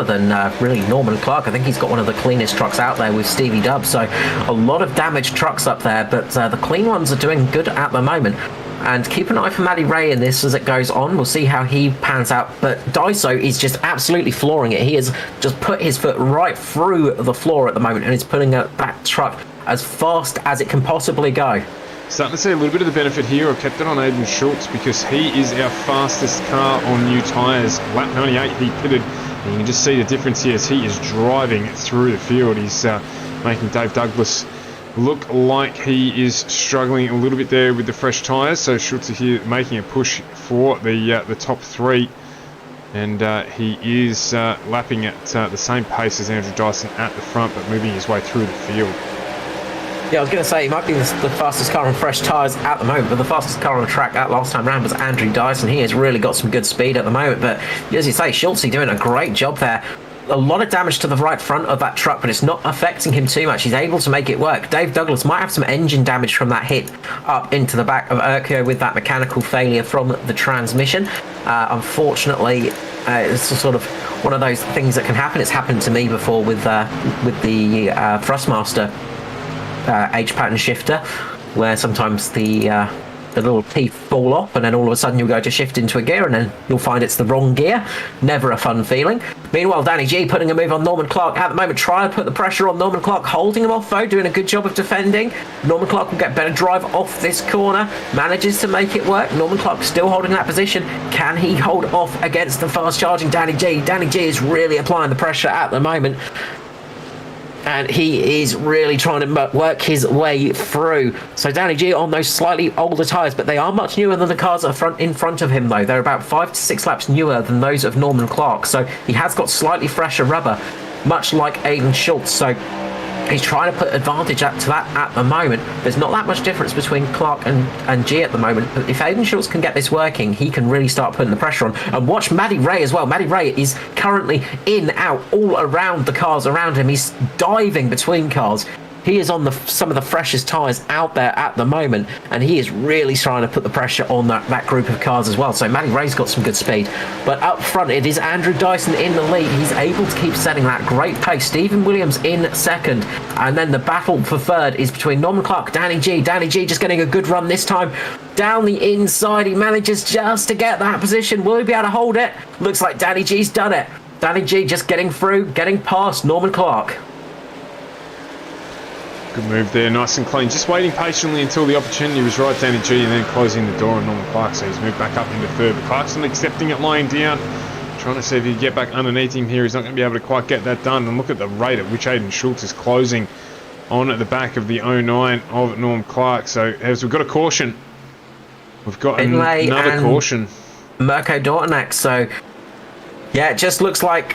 than really Norman Clark. I think he's got one of the cleanest trucks out there with Stevie Dub. So a lot of damaged trucks up there, but the clean ones are doing good at the moment. And keep an eye for Matty Ray in this as it goes on. We'll see how he pans out. But Daiso is just absolutely flooring it. He has just put his foot right through the floor at the moment and is putting that truck as fast as it can possibly go. Starting to see a little bit of the benefit here. I've kept it on Aiden Schultz because he is our fastest car on new tyres. Lap 98 he pitted. And you can just see the difference here as he is driving through the field. He's making Dave Douglas look like he is struggling a little bit there with the fresh tyres. So Schultz here making a push for the top 3. And he is lapping at the same pace as Andrew Dyson at the front, but moving his way through the field. Yeah, I was going to say, he might be the fastest car on fresh tyres at the moment, but the fastest car on the track that last time round was Andrew Dyson. He has really got some good speed at the moment, but as you say, Schultz doing a great job there. A lot of damage to the right front of that truck, but it's not affecting him too much. He's able to make it work. Dave Douglas might have some engine damage from that hit up into the back of Urquio with that mechanical failure from the transmission. Unfortunately, it's sort of one of those things that can happen. It's happened to me before with the Thrustmaster H pattern shifter, where sometimes the little teeth fall off and then all of a sudden you'll go to shift into a gear and then you'll find it's the wrong gear. Never a fun feeling. Meanwhile, Danny G putting a move on Norman Clark at the moment, trying to put the pressure on Norman Clark, holding him off though, doing a good job of defending. Norman Clark will get better drive off this corner, manages to make it work. Norman Clark still holding that position. Can he hold off against the fast charging Danny G? Danny G is really applying the pressure at the moment, and he is really trying to work his way through. So Danny G on those slightly older tyres, but they are much newer than the cars in front of him though. They're about 5 to 6 laps newer than those of Norman Clark. So he has got slightly fresher rubber, much like Aiden Schultz. So he's trying to put advantage to that at the moment. There's not that much difference between Clark and G at the moment. But if Aiden Schultz can get this working, he can really start putting the pressure on. And watch Matty Ray as well. Matty Ray is currently in, out, all around the cars around him. He's diving between cars. He is on some of the freshest tyres out there at the moment, and he is really trying to put the pressure on that group of cars as well. So Matty Ray's got some good speed, but up front it is Andrew Dyson in the lead. He's able to keep setting that great pace. Stephen Williams in second, and then the battle for third is between Norman Clark, Danny G. Danny G just getting a good run this time down the inside. He manages just to get that position. Will he be able to hold it? Looks like Danny G's done it. Danny G just getting through, getting past Norman Clark. Good move there, nice and clean. Just waiting patiently until the opportunity was right, Danny G, and then closing the door on Norman Clark. So he's moved back up into third. But Clarkson accepting it, lying down, trying to see if he can get back underneath him here. He's not going to be able to quite get that done. And look at the rate at which Aidan Schultz is closing on at the back of the 09 of Norman Clark. So as we've got a caution. We've got another caution. Mirko Dortanac. So yeah, it just looks like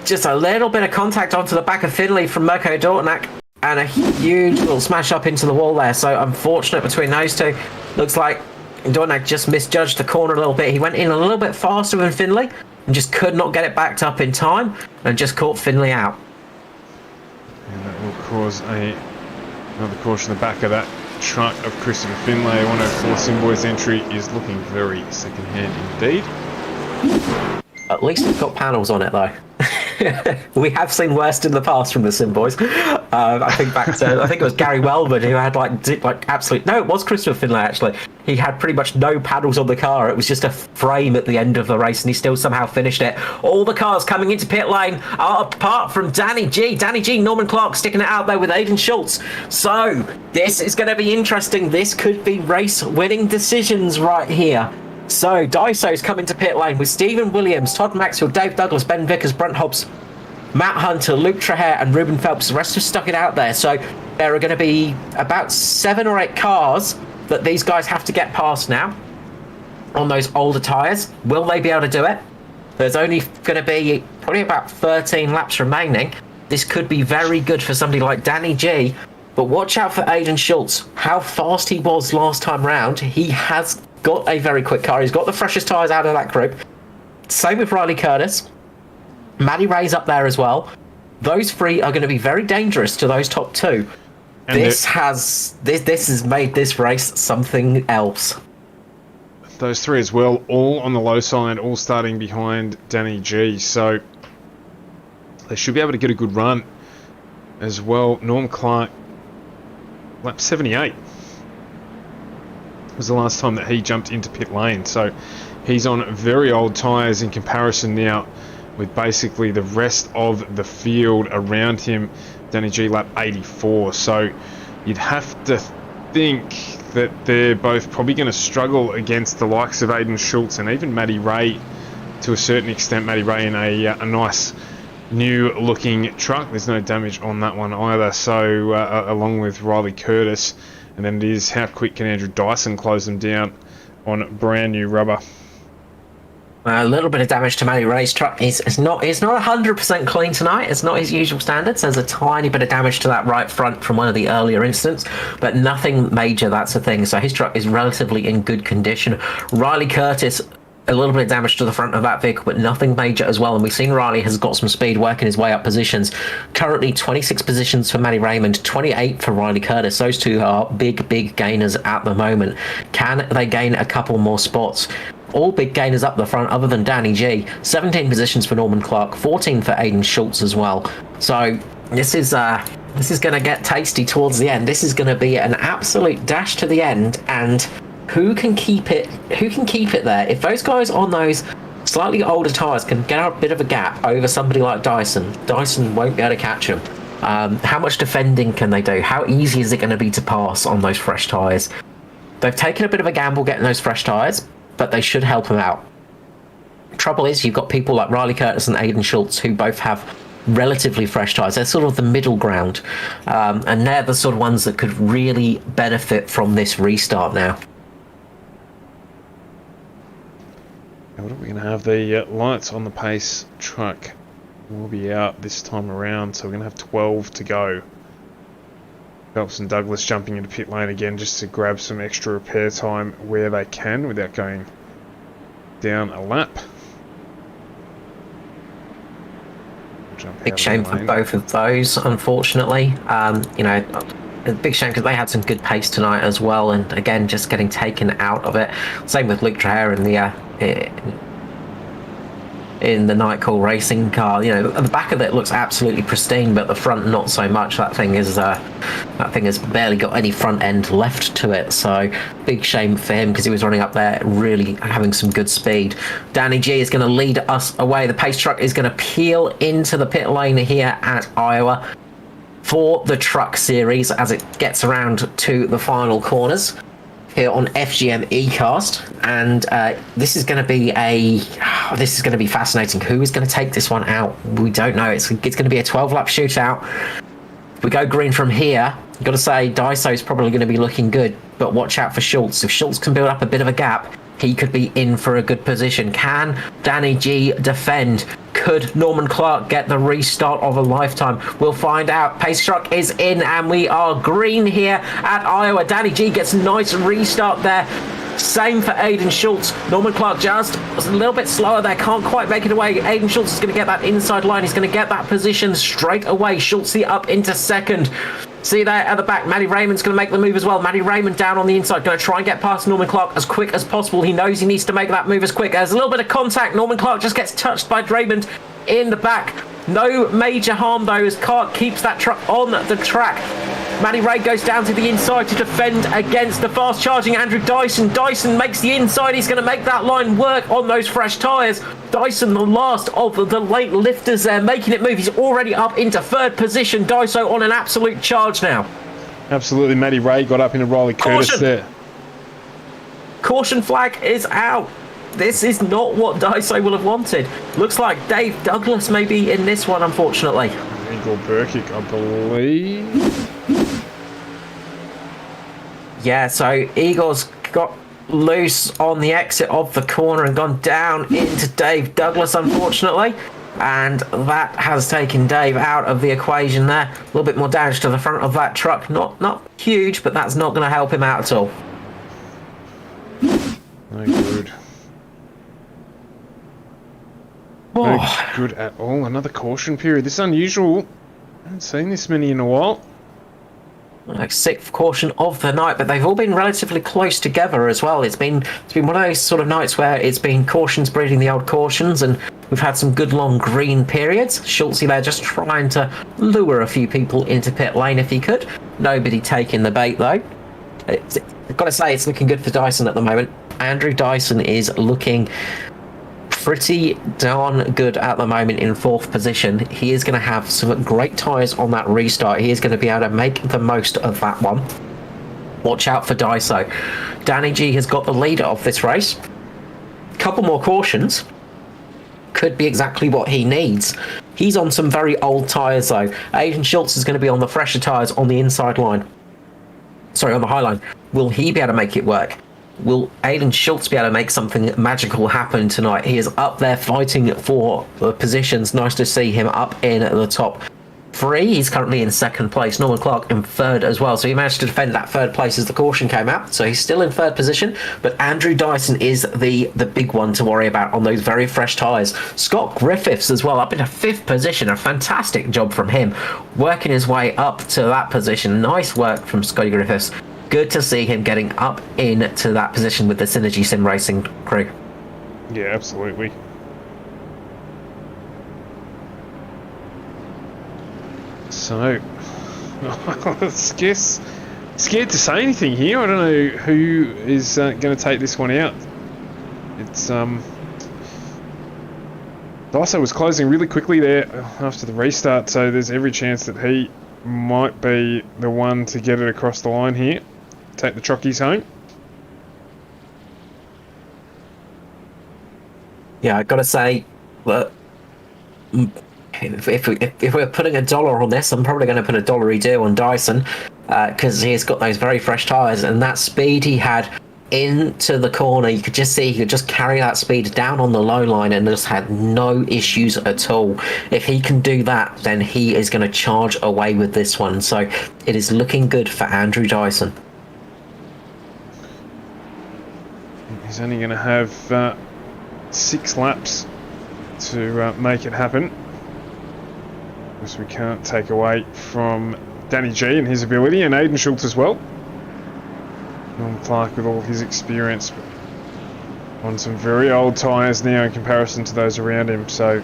just a little bit of contact onto the back of Finlay from Mirko Dortanac, and a huge little smash up into the wall there. So unfortunate between those two. Looks like Dortanac just misjudged the corner a little bit. He went in a little bit faster than Finlay and just could not get it backed up in time and just caught Finlay out. And that will cause another caution in the back of that truck of Christopher Finlay. 104 Simboys entry is looking very second-hand indeed. At least we've got panels on it though. We have seen worse in the past from the Simboys. I think back to, I think it was Gary Wellman who had like absolute, no, it was Christopher Finlay actually. He had pretty much no paddles on the car. It was just a frame at the end of the race, and he still somehow finished it. All the cars coming into pit lane are apart from Danny G. Danny G, Norman Clark sticking it out there with Aidan Schultz. So this is going to be interesting. This could be race-winning decisions right here. So Daiso's coming to pit lane with Stephen Williams, Todd Maxwell, Dave Douglas, Ben Vickers, Brent Hobbs, Matt Hunter, Luke Trahere and Ruben Phelps. The rest have stuck it out there. So there are going to be about 7 or 8 cars that these guys have to get past now on those older tyres. Will they be able to do it? There's only going to be probably about 13 laps remaining. This could be very good for somebody like Danny G, but watch out for Aidan Schultz. How fast he was last time round. He has got a very quick car. He's got the freshest tyres out of that group. Same with Riley Curtis. Matty Ray's up there as well. Those 3 are going to be very dangerous to those top 2. And this has made this race something else. Those 3 as well, all on the low side, all starting behind Danny G. So they should be able to get a good run as well. Norm Clark, lap 78 was the last time that he jumped into pit lane. So he's on very old tyres in comparison now with basically the rest of the field around him. Danny G lap 84. So you'd have to think that they're both probably going to struggle against the likes of Aidan Schultz and even Matty Ray to a certain extent. Matty Ray in a nice new looking truck. There's no damage on that one either. So along with Riley Curtis. And then it is how quick can Andrew Dyson close them down on brand new rubber. A little bit of damage to Matty Ray's truck. It's not 100% clean tonight. It's not his usual standards. There's a tiny bit of damage to that right front from one of the earlier incidents, but nothing major, that's the thing. So his truck is relatively in good condition. Riley Curtis, a little bit of damage to the front of that vehicle, but nothing major as well. And we've seen Riley has got some speed working his way up positions. Currently 26 positions for Matty Raymond, 28 for Riley Curtis. Those 2 are big gainers at the moment. Can they gain a couple more spots? All big gainers up the front other than Danny G. 17 positions for Norman Clark, 14 for Aidan Schultz as well. So this is going to get tasty towards the end. This is going to be an absolute dash to the end, and who can keep it there? If those guys on those slightly older tyres can get a bit of a gap over somebody like Dyson won't be able to catch them. How much defending can they do? How easy is it going to be to pass on those fresh tyres? They've taken a bit of a gamble getting those fresh tyres, but they should help them out. Trouble is, you've got people like Riley Curtis and Aidan Schultz who both have relatively fresh tyres. They're sort of the middle ground, and they're the sort of ones that could really benefit from this restart now. What are we going to have? The lights on the pace truck will be out this time around, so we're going to have 12 to go. Phelps and Douglas jumping into pit lane again just to grab some extra repair time where they can without going down a lap. We'll jump Big shame for both of those, unfortunately. You know, a big shame because they had some good pace tonight as well, and again, just getting taken out of it. Same with Luke Traher in the Nightcall racing car. You know, the back of it looks absolutely pristine, but the front not so much. That thing has barely got any front end left to it. So big shame for him because he was running up there, really having some good speed. Danny G is going to lead us away. The pace truck is going to peel into the pit lane here at Iowa for the truck series as it gets around to the final corners here on FGM eCast, and this is going to be fascinating. Who is going to take this one out? We don't know. It's going to be a 12-lap shootout. If we go green from here, I've got to say Daiso's probably going to be looking good, but watch out for Schultz. If Schultz can build up a bit of a gap, he could be in for a good position. Can Danny G defend? Could Norman Clark get the restart of a lifetime? We'll find out. Pace truck is in and we are green here at Iowa. Danny G gets a nice restart there. Same for Aiden Schultz. Norman Clark just a little bit slower there. Can't quite make it away. Aiden Schultz is going to get that inside line. He's going to get that position straight away. Schultz up into second. See there at the back, Matty Raymond's going to make the move as well. Matty Raymond down on the inside, going to try and get past Norman Clark as quick as possible. He knows he needs to make that move as quick. There's a little bit of contact. Norman Clark just gets touched by Raymond in the back. No major harm though as Clark keeps that truck on the track. Matty Ray goes down to the inside to defend against the fast charging Andrew Dyson. Dyson makes the inside. He's going to make that line work on those fresh tyres. Dyson, the last of the late lifters there, making it move. He's already up into third position. Dyson on an absolute charge now. Absolutely, Matty Ray got up into Riley Curtis there. Caution flag is out. This is not what Daiso will have wanted. Looks like Dave Douglas may be in this one, unfortunately. Igor Burkic, I believe. Yeah, so Igor's got loose on the exit of the corner and gone down into Dave Douglas, unfortunately. And that has taken Dave out of the equation there. A little bit more damage to the front of that truck. Not huge, but that's not going to help him out at all. No good. No good at all. Another caution period. This is unusual. I haven't seen this many in a while. Like sixth caution of the night, but they've all been relatively close together as well. It's been one of those sort of nights where it's been cautions breeding the old cautions, and we've had some good long green periods. Schultzy there just trying to lure a few people into pit lane if he could. Nobody taking the bait though. I've got to say it's looking good for Dyson at the moment. Andrew Dyson is looking pretty darn good at the moment in fourth position. He is going to have some great tyres on that restart. He is going to be able to make the most of that one. Watch out for Daiso. Danny G has got the leader of this race. A couple more cautions. Could be exactly what he needs. He's on some very old tyres though. Aiden Schultz is going to be on the fresher tyres on the inside line. Sorry, on the high line. Will he be able to make it work? Will Aiden Schultz be able to make something magical happen tonight? He is up there fighting for the positions. Nice to see him up in the top three. He's currently in second place. Norman Clark in third as well. So he managed to defend that third place as the caution came out. So he's still in third position. But Andrew Dyson is the big one to worry about on those very fresh tyres. Scott Griffiths as well up in a fifth position. A fantastic job from him. Working his way up to that position. Nice work from Scotty Griffiths. Good to see him getting up into that position with the Synergy Sim Racing crew. Yeah, absolutely. So, scared to say anything here. I don't know who is going to take this one out. It's Daiso was closing really quickly there after the restart, so there's every chance that he might be the one to get it across the line here. Take the truckies home. Yeah, I've got to say that if we're putting $1 on this, I'm probably going to put $1 on Dyson because he's got those very fresh tyres, and that speed he had into the corner, you could just see he could just carry that speed down on the low line and just had no issues at all. If he can do that, then he is going to charge away with this one. So it is looking good for Andrew Dyson. He's only going to have 6 laps to make it happen. Because we can't take away from Danny G and his ability, and Aiden Schultz as well. Norm Clark with all his experience on some very old tyres now in comparison to those around him, so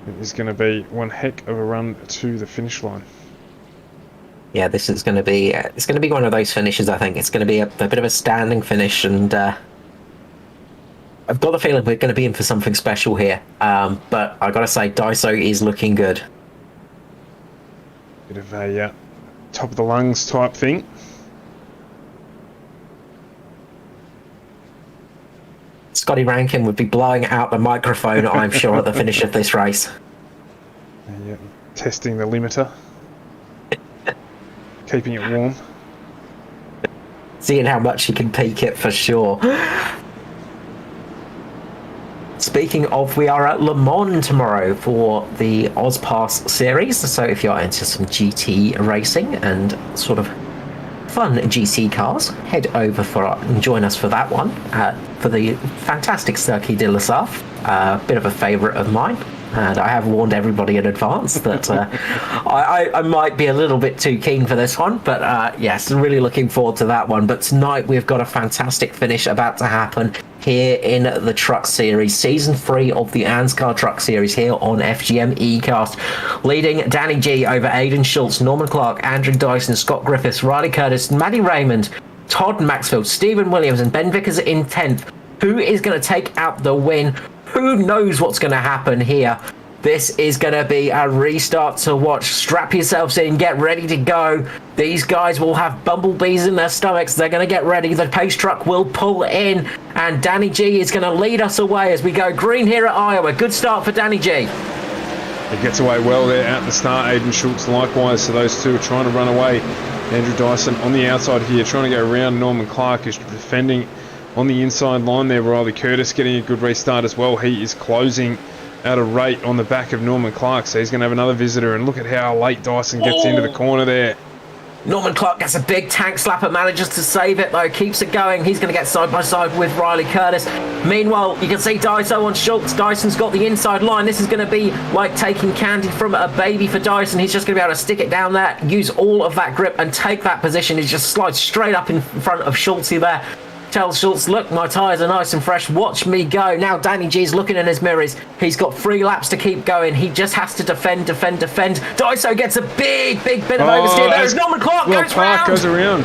it is going to be one heck of a run to the finish line. Yeah, this is going to be it's going to be one of those finishes. I think it's going to be a bit of a standing finish, and I've got the feeling we're going to be in for something special here. But I got to say, Daiso is looking good. Bit of a top of the lungs type thing. Scotty Rankin would be blowing out the microphone, I'm sure, at the finish of this race. Yeah, testing the limiter. Keeping it warm. Seeing how much he can peak it for sure. Speaking of, we are at Le Mans tomorrow for the Ozpass series. So if you're into some GT racing and sort of fun GT cars, head over and join us for that one. For the fantastic Circuit de la Sarthe, a bit of a favourite of mine. And I have warned everybody in advance that I might be a little bit too keen for this one. But yes, really looking forward to that one. But tonight we've got a fantastic finish about to happen here in the Truck Series. Season 3 of the ANZCAR Truck Series here on FGM eCast. Leading Danny G over Aiden Schultz, Norman Clark, Andrew Dyson, Scott Griffiths, Riley Curtis, Maddie Raymond, Todd Maxfield, Stephen Williams and Ben Vickers in 10th. Who is going to take out the win? Who knows what's going to happen here? This is going to be a restart to watch. Strap yourselves in, get ready to go. These guys will have bumblebees in their stomachs. They're going to get ready. The pace truck will pull in, and Danny G is going to lead us away as we go green here at Iowa. Good start for Danny G. He gets away well there at the start. Aiden Schultz likewise, so those two are trying to run away. Andrew Dyson on the outside here, trying to go around Norman Clark, who's defending on the inside line there. Riley Curtis getting a good restart as well. He is closing at a rate on the back of Norman Clark, so he's going to have another visitor. And look at how late Dyson gets into the corner there. Norman Clark gets a big tank slapper, manages to save it though, keeps it going. He's going to get side by side with Riley Curtis. Meanwhile, you can see Dyson on Schultz. Dyson's got the inside line. This is going to be like taking candy from a baby for Dyson. He's just going to be able to stick it down there, use all of that grip and take that position. He just slides straight up in front of Schultz there. Tells Schultz, look, my tyres are nice and fresh. Watch me go. Now Danny G's looking in his mirrors. He's got 3 laps to keep going. He just has to defend. Daiso gets a big bit of oversteer. There's Norman Clark goes around.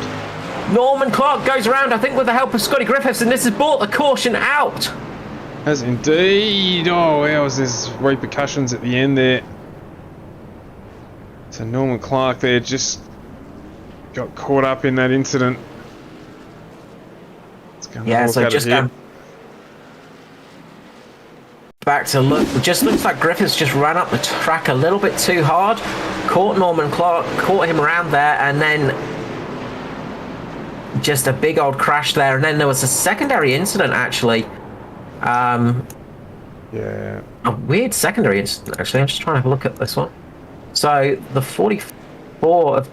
Norman Clark goes around, I think with the help of Scotty Griffiths, and this has brought the caution out. Has indeed. Oh, wow, there's repercussions at the end there. So Norman Clark there just got caught up in that incident. Yeah, so just back to look. It just looks like Griffiths just ran up the track a little bit too hard, caught Norman Clark, caught him around there, and then just a big old crash there. And then there was a secondary incident actually. Yeah. A weird secondary incident actually. I'm just trying to look at this one. So the 44 of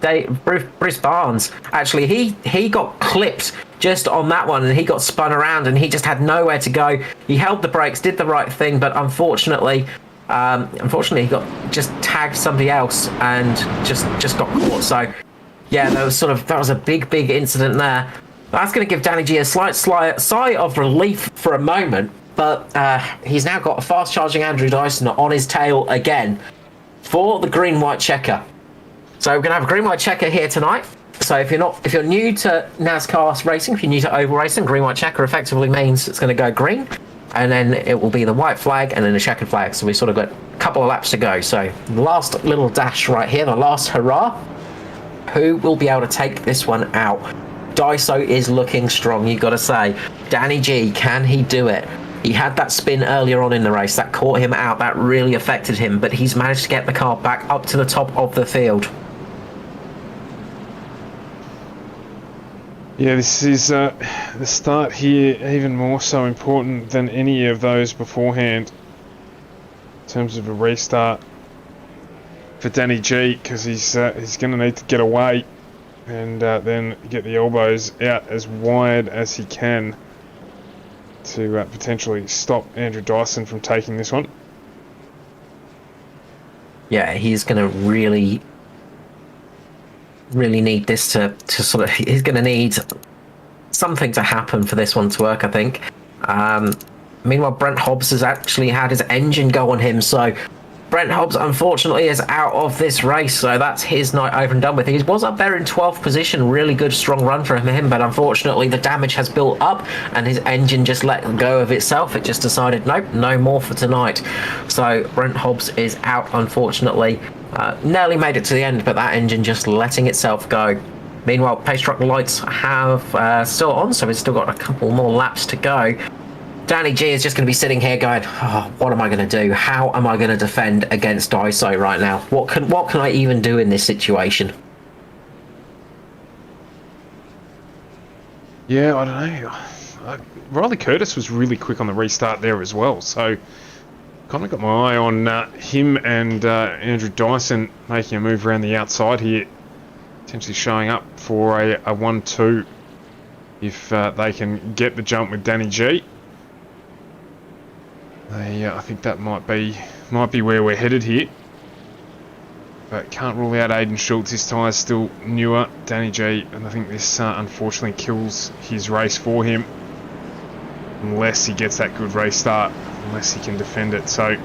Bruce Barnes, actually he got clipped just on that one, and he got spun around and he just had nowhere to go. He held the brakes, did the right thing, but unfortunately he got just tagged somebody else and just got caught. So yeah, that was a big incident there. That's going to give Danny G a slight sigh of relief for a moment, but he's now got a fast charging Andrew Dyson on his tail again for the green-white checker. So we're going to have a green-white checker here tonight. So if you're new to NASCAR racing, if you're new to oval racing, green-white checker effectively means it's going to go green, and then it will be the white flag and then the checkered flag. So we've sort of got a couple of laps to go. So the last little dash right here, the last hurrah. Who will be able to take this one out? Daiso is looking strong, you've got to say. Danny G, can he do it? He had that spin earlier on in the race that caught him out, that really affected him, but he's managed to get the car back up to the top of the field. Yeah, this is the start here even more so important than any of those beforehand in terms of a restart for Danny G, because he's going to need to get away and then get the elbows out as wide as he can. to potentially stop Andrew Dyson from taking this one. Yeah, he's going to really need this to sort of... He's going to need something to happen for this one to work, I think. Meanwhile, Brent Hobbs has actually had his engine go on him, so Brent Hobbs, unfortunately, is out of this race, so that's his night over and done with. He was up there in 12th position, really good, strong run for him, but unfortunately the damage has built up and his engine just let go of itself. It just decided, nope, no more for tonight. So Brent Hobbs is out, unfortunately. Nearly made it to the end, but that engine just letting itself go. Meanwhile, Pace Truck lights have still on, so we've still got a couple more laps to go. Danny G is just going to be sitting here going, oh, what am I going to do? How am I going to defend against Daiso right now? What can I even do in this situation? Yeah, I don't know. Riley Curtis was really quick on the restart there as well, so kind of got my eye on him and Andrew Dyson making a move around the outside here, potentially showing up for a 1-2 if they can get the jump with Danny G. I think that might be where we're headed here, but can't rule out Aiden Schultz. His tyre's still newer. Danny G, and I think this unfortunately kills his race for him unless he gets that good race start, unless he can defend it. So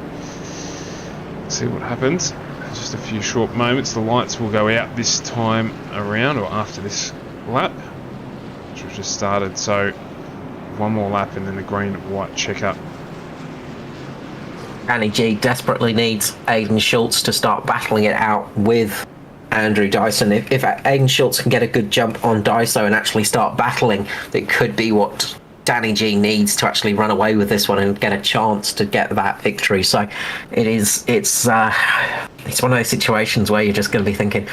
let's see what happens. Just a few short moments. The lights will go out this time around, or after this lap, which was just started. So one more lap and then the green-white checker. Danny G desperately needs Aiden Schultz to start battling it out with Andrew Dyson. If Aiden Schultz can get a good jump on Daiso and actually start battling, it could be what Danny G needs to actually run away with this one and get a chance to get that victory. So it's one of those situations where you're just going to be thinking,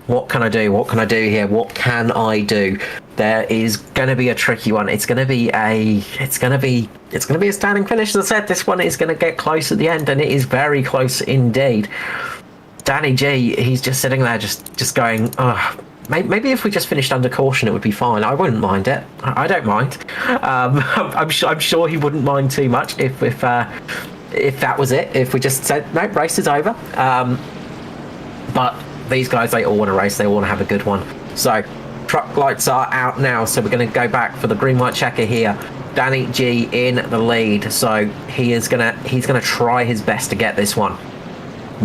what can I do? What can I do here? What can I do? There is going to be a tricky one. It's going to be a standing finish. As I said, this one is going to get close at the end, and it is very close indeed. Danny G, he's just sitting there, just going, oh, maybe if we just finished under caution, it would be fine. I wouldn't mind it. I don't mind. I'm sure he wouldn't mind too much if that was it. If we just said, nope, race is over. But these guys, they all want to race. They all want to have a good one. So truck lights are out now. So we're going to go back for the green-white checker here. Danny G in the lead. So he's gonna try his best to get this one.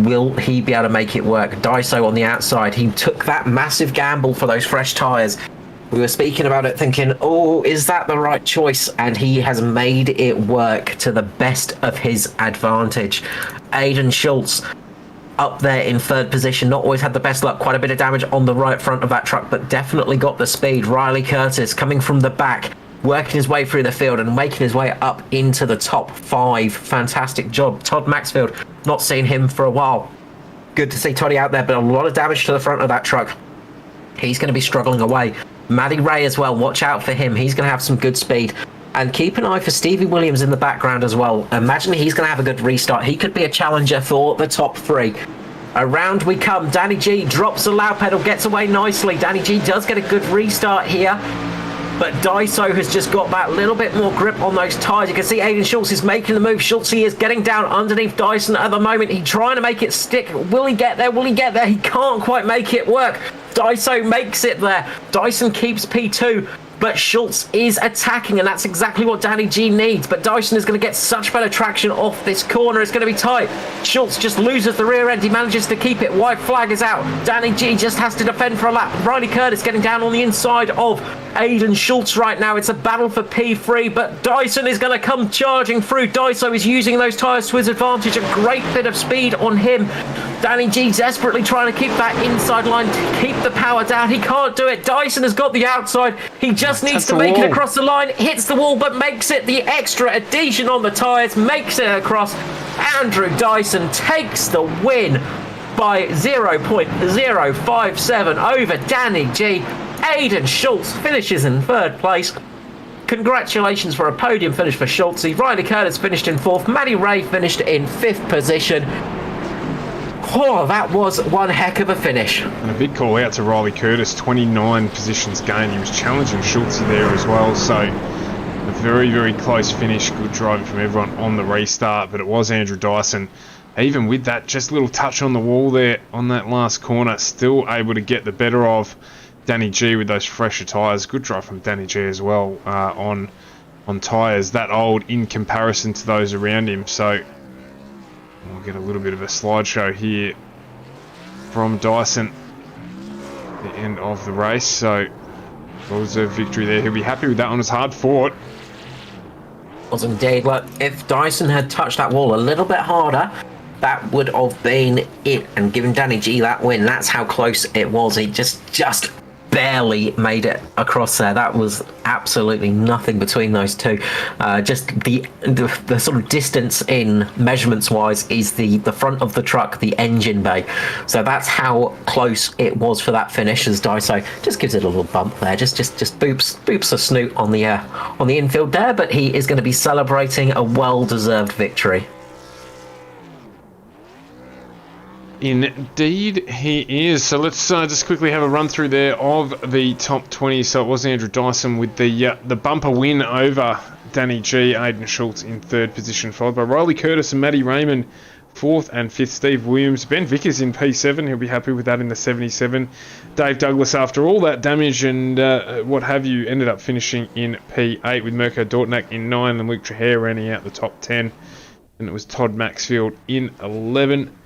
Will he be able to make it work? Daiso on the outside. He took that massive gamble for those fresh tyres. We were speaking about it thinking, oh, is that the right choice? And he has made it work to the best of his advantage. Aiden Schultz up there in third position, not always had the best luck, quite a bit of damage on the right front of that truck, but definitely got the speed. Riley Curtis coming from the back, working his way through the field and making his way up into the top 5. Fantastic job. Todd Maxfield, not seen him for a while. Good to see Toddy out there, but a lot of damage to the front of that truck. He's going to be struggling away. Matty Ray as well, watch out for him. He's going to have some good speed. And keep an eye for Stevie Williams in the background as well. Imagine he's going to have a good restart. He could be a challenger for the top 3. Around we come. Danny G drops the loud pedal, gets away nicely. Danny G does get a good restart here. But Daiso has just got that little bit more grip on those tyres. You can see Aiden Schultz is making the move. Schultz is getting down underneath Dyson at the moment. He's trying to make it stick. Will he get there? Will he get there? He can't quite make it work. Daiso makes it there. Dyson keeps P2. But Schultz is attacking, and that's exactly what Danny G needs. But Dyson is going to get such better traction off this corner. It's going to be tight. Schultz just loses the rear end. He manages to keep it. White flag is out. Danny G just has to defend for a lap. Riley Curtis getting down on the inside of Aiden Schultz right now. It's a battle for P3, but Dyson is going to come charging through. Daiso is using those tyres to his advantage. A great bit of speed on him. Danny G desperately trying to keep that inside line, to keep the power down. He can't do it. Dyson has got the outside. He just needs to make it across the line. Hits the wall, but makes it. The extra adhesion on the tyres makes it across. Andrew Dyson takes the win by 0.057 over Danny G. Aiden Schultz finishes in third place. Congratulations for a podium finish for Schultz. Riley Curtis finished in 4th. Matty Ray finished in 5th position. Oh, that was one heck of a finish. And a big call out to Riley Curtis, 29 positions gained. He was challenging Schultz there as well, so a very, very close finish. Good driving from everyone on the restart, but it was Andrew Dyson. Even with that, just a little touch on the wall there on that last corner, still able to get the better of Danny G with those fresher tyres. Good drive from Danny G as well on tyres that old in comparison to those around him. So we'll get a little bit of a slideshow here from Dyson at the end of the race. So well-deserved victory there. He'll be happy with that one. It's hard fought. Was indeed. Look, if Dyson had touched that wall a little bit harder, that would have been it and given Danny G that win. That's how close it was. He just barely made it across there. That was absolutely nothing between those two. Just the sort of distance in measurements wise is the front of the truck, the engine bay. So that's how close it was for that finish. As Daiso just gives it a little bump there, just boops a snoot on the infield there. But he is going to be celebrating a well-deserved victory. Indeed, he is. So let's just quickly have a run through there of the top 20. So it was Andrew Dyson with the bumper win over Danny G. Aiden Schultz in third position, followed by Riley Curtis and Matty Raymond, fourth and fifth. Steve Williams, Ben Vickers in P7. He'll be happy with that in the 77. Dave Douglas, after all that damage and what have you, ended up finishing in P8 with Mirko Dortnak in 9 and Luke Trahere rounding out the top 10. And it was Todd Maxfield in 11.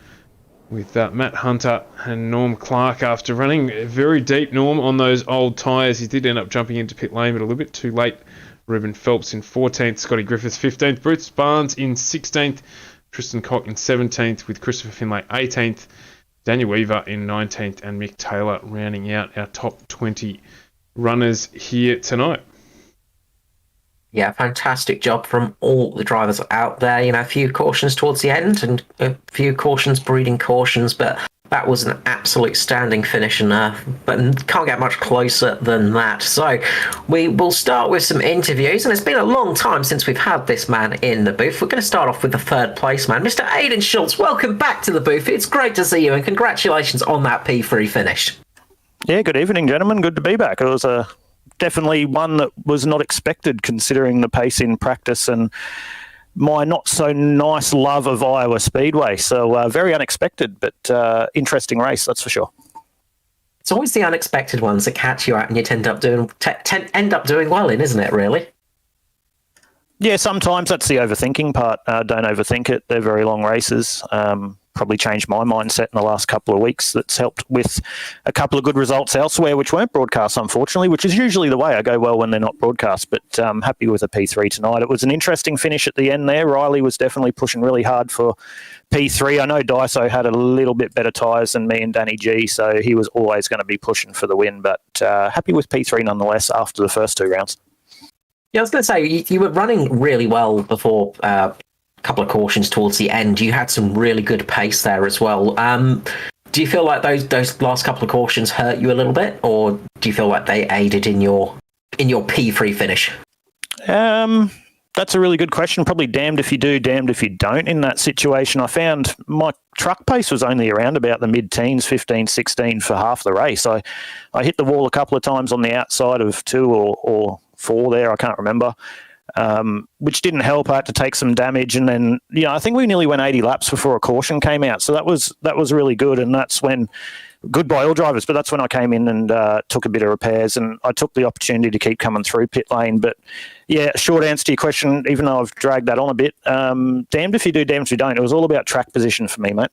With Matt Hunter and Norm Clark. After running very deep, Norm, on those old tyres, he did end up jumping into pit lane, but a little bit too late. Ruben Phelps in 14th, Scotty Griffiths 15th, Bruce Barnes in 16th, Tristan Cock in 17th, with Christopher Finlay 18th, Daniel Weaver in 19th, and Mick Taylor rounding out our top 20 runners here tonight. Yeah, fantastic job from all the drivers out there. You know, a few cautions towards the end and a few cautions breeding cautions, but that was an absolute standing finish, and but can't get much closer than that. So we will start with some interviews, and it's been a long time since we've had this man in the booth. We're going to start off with the third place man, Mr. Aiden Schultz. Welcome back to the booth. It's great to see you, and congratulations on that P3 finish. Yeah, good evening, gentlemen. Good to be back. It was definitely one that was not expected considering the pace in practice and my not so nice love of Iowa Speedway. So very unexpected, but interesting race, that's for sure. It's always the unexpected ones that catch you out and you end up doing well in, isn't it, really? Yeah, sometimes that's the overthinking part. Don't overthink it. They're very long races. Probably changed my mindset in the last couple of weeks. That's helped with a couple of good results elsewhere, which weren't broadcast, unfortunately, which is usually the way. I go well when they're not broadcast, but happy with a P3 tonight. It was an interesting finish at the end there. Riley was definitely pushing really hard for P3. I know Daiso had a little bit better tyres than me and Danny G, so he was always going to be pushing for the win, but happy with P3 nonetheless after the first two rounds. Yeah, I was going to say, you were running really well before couple of cautions towards the end. You had some really good pace there as well. Do you feel like those last couple of cautions hurt you a little bit, or do you feel like they aided in your P3 finish? That's a really good question. Probably damned if you do, damned if you don't in that situation. I found my truck pace was only around about the mid-teens, 15, 16 for half the race. I hit the wall a couple of times on the outside of 2 or 4 there, I can't remember. Which didn't help. I had to take some damage, and then I think we nearly went 80 laps before a caution came out. So that was really good, and that's when good by all drivers. But that's when I came in and took a bit of repairs, and I took the opportunity to keep coming through pit lane. But yeah, short answer to your question, even though I've dragged that on a bit, damned if you do, damned if you don't. It was all about track position for me, mate.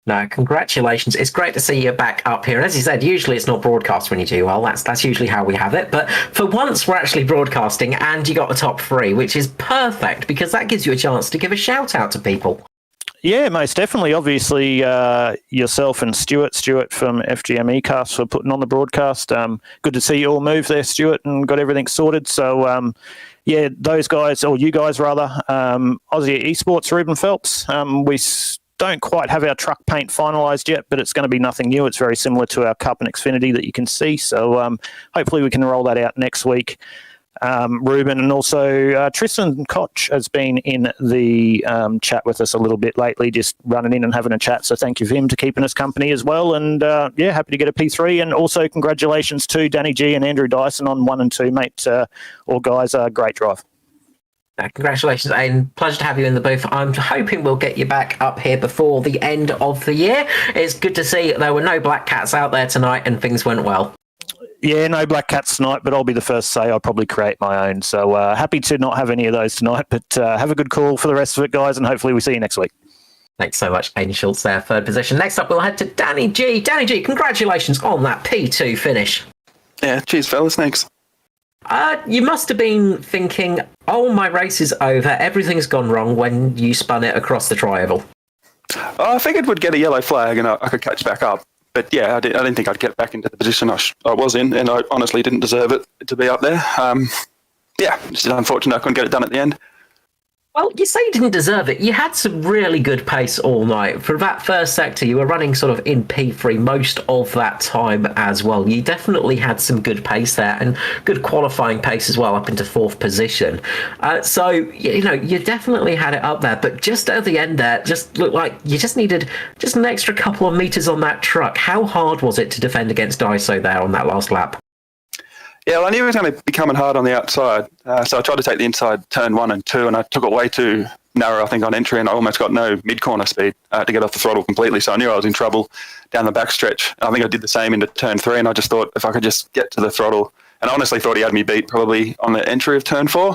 No, congratulations. It's great to see you back up here. And as you said, usually it's not broadcast when you do well. That's usually how we have it. But for once, we're actually broadcasting, and you got the top 3, which is perfect because that gives you a chance to give a shout out to people. Yeah, most definitely. Obviously, yourself and Stuart from FGM eCast for putting on the broadcast. Good to see you all move there, Stuart, and got everything sorted. So, yeah, those guys, or you guys rather, Aussie Esports, Ruben Phelps, we don't quite have our truck paint finalised yet, but it's going to be nothing new. It's very similar to our Cup and Xfinity that you can see. So hopefully we can roll that out next week. Ruben, and also Tristan Koch has been in the chat with us a little bit lately, just running in and having a chat. So thank you for him to keeping us company as well. And happy to get a P3. And also congratulations to Danny G and Andrew Dyson on 1 and 2, mate. All guys, great drive. Congratulations, and pleasure to have you in the booth. I'm hoping we'll get you back up here before the end of the year. It's good to see there were no black cats out there tonight and things went well. Yeah, no black cats tonight, but I'll be the first to say I'll probably create my own. So happy to not have any of those tonight, but have a good call for the rest of it, guys, and hopefully we see you next week. Thanks so much, Aiden Schultz there, third position. Next up, we'll head to Danny G. Danny G, congratulations on that P2 finish. Yeah, cheers, fellas. Thanks. You must have been thinking, oh, my race is over, everything's gone wrong when you spun it across the tri-oval. I figured we'd get a yellow flag and I could catch back up. But yeah, I didn't think I'd get back into the position I was in, and I honestly didn't deserve it to be up there. It's unfortunate I couldn't get it done at the end. Well, you say you didn't deserve it. You had some really good pace all night. For that first sector, you were running sort of in P3 most of that time as well. You definitely had some good pace there and good qualifying pace as well up into fourth position. So, you definitely had it up there. But just at the end there, just looked like you just needed just an extra couple of meters on that truck. How hard was it to defend against Daiso there on that last lap? Yeah, well, I knew it was going to be coming hard on the outside, so I tried to take the inside turn 1 and 2, and I took it way too narrow, I think, on entry, and I almost got no mid-corner speed to get off the throttle completely, so I knew I was in trouble down the backstretch. I think I did the same into turn 3, and I just thought if I could just get to the throttle, and I honestly thought he had me beat probably on the entry of turn 4,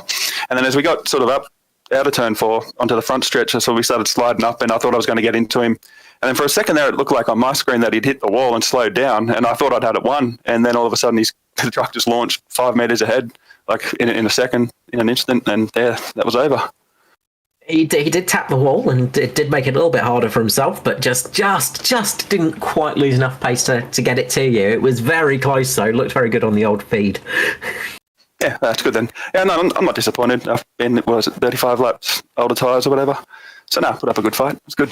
and then as we got sort of up out of turn 4 onto the front stretch, so we started sliding up, and I thought I was going to get into him. And then for a second there, it looked like on my screen that he'd hit the wall and slowed down, and I thought I'd had it won. And then all of a sudden, the truck just launched 5 meters ahead, like in a second, in an instant, and that was over. He did tap the wall, and it did make it a little bit harder for himself, but just didn't quite lose enough pace to get it to you. It was very close, though. It looked very good on the old feed. Yeah, that's good then. Yeah, no, I'm not disappointed. I've been, 35 laps, older tyres or whatever. So no, put up a good fight. It's good.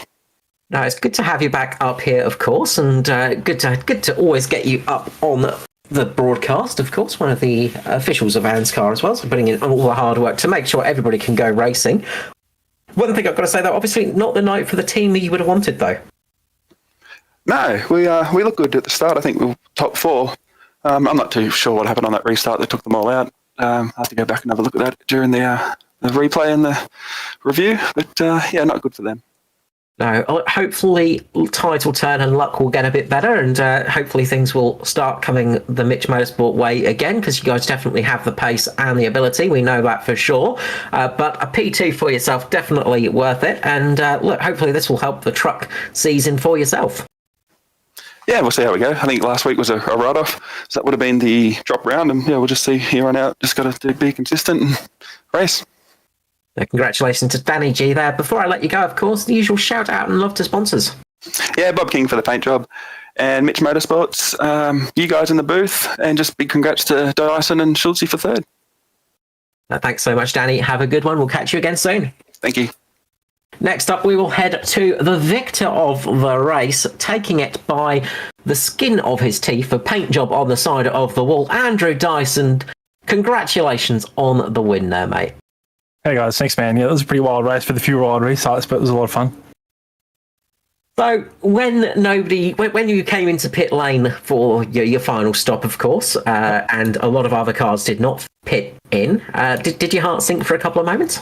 No, it's good to have you back up here, of course, and good to always get you up on the broadcast, of course, one of the officials of ANZCAR as well, so putting in all the hard work to make sure everybody can go racing. One thing I've got to say, though, obviously not the night for the team that you would have wanted, though. No, we look good at the start. I think we were top 4. I'm not too sure what happened on that restart that took them all out. I have to go back and have a look at that during the replay and the review, but not good for them. No, hopefully title turn and luck will get a bit better, and hopefully things will start coming the Mitch Motorsport way again, because you guys definitely have the pace and the ability. We know that for sure. But a P2 for yourself, definitely worth it. And look, hopefully this will help the truck season for yourself. Yeah, we'll see how we go. I think last week was a write-off, so that would have been the drop round, and we'll just see here on out. Just got to be consistent and race. Congratulations to Danny G there. Before I let you go, of course, the usual shout out and love to sponsors. Yeah, Bob King for the paint job, and Mitch Motorsports, you guys in the booth, and just big congrats to Dyson and Schultze for third. Thanks so much, Danny. Have a good one. We'll catch you again soon. Thank you. Next up, we will head to the victor of the race, taking it by the skin of his teeth, a paint job on the side of the wall. Andrew Dyson, congratulations on the win there, mate. Hey guys, thanks man. Yeah, it was a pretty wild race for the few wild restarts, but it was a lot of fun. So when you came into pit lane for your final stop, of course, and a lot of other cars did not pit in, did your heart sink for a couple of moments?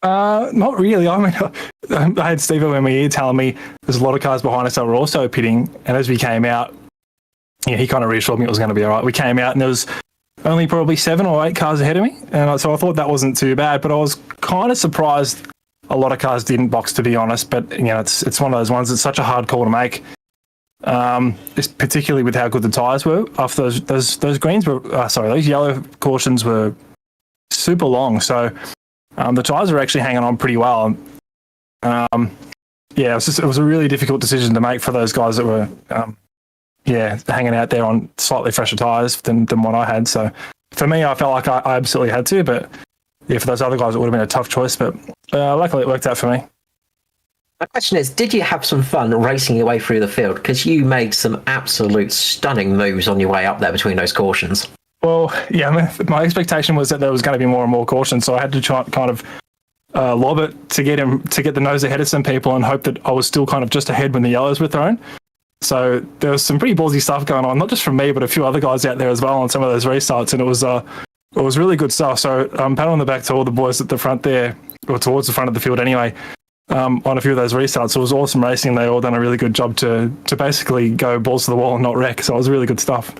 Not really. I mean, I had Steve in my ear telling me there's a lot of cars behind us that were also pitting, and as we came out, he kind of reassured me it was going to be all right. We came out and there was only probably 7 or 8 cars ahead of me, and so I thought that wasn't too bad, but I was kind of surprised a lot of cars didn't box, to be honest, but it's one of those ones, it's such a hard call to make, particularly with how good the tyres were. Off those greens were, those yellow cautions were super long, so the tyres were actually hanging on pretty well. It was a really difficult decision to make for those guys that were hanging out there on slightly fresher tyres than what I had. So for me, I felt like I absolutely had to, but yeah, for those other guys, it would have been a tough choice, but luckily it worked out for me. My question is, did you have some fun racing your way through the field? Because you made some absolute stunning moves on your way up there between those cautions. Well, yeah, my expectation was that there was going to be more and more caution, so I had to try kind of lob it to get the nose ahead of some people and hope that I was still kind of just ahead when the yellows were thrown. So there was some pretty ballsy stuff going on, not just from me, but a few other guys out there as well on some of those restarts, and it was really good stuff. So pat on the back to all the boys at the front there, or towards the front of the field anyway, on a few of those restarts. It was awesome racing. They all done a really good job to basically go balls to the wall and not wreck. So it was really good stuff.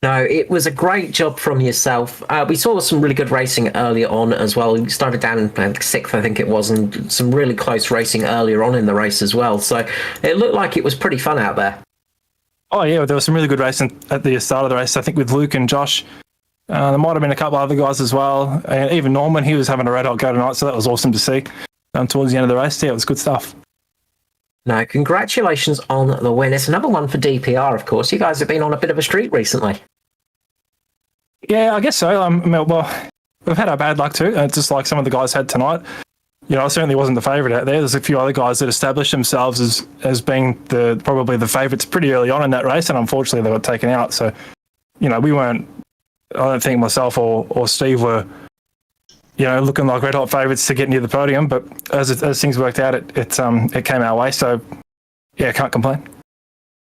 No, it was a great job from yourself. We saw some really good racing earlier on as well. You started down in sixth, I think it was, and some really close racing earlier on in the race as well. So it looked like it was pretty fun out there. Oh, yeah, there was some really good racing at the start of the race, I think, with Luke and Josh. There might have been a couple other guys as well. And even Norman, he was having a red hot go tonight, so that was awesome to see. Towards the end of the race, yeah, it was good stuff. No, congratulations on the win. It's another one for DPR, of course. You guys have been on a bit of a streak recently. Yeah, I guess so. Well, we've had our bad luck too, just like some of the guys had tonight. I certainly wasn't the favourite out there. There's a few other guys that established themselves as being probably the favourites pretty early on in that race, and unfortunately they got taken out. So, we weren't. I don't think myself or Steve were, looking like red hot favourites to get near the podium. But as things worked out, it came our way. So, yeah, can't complain.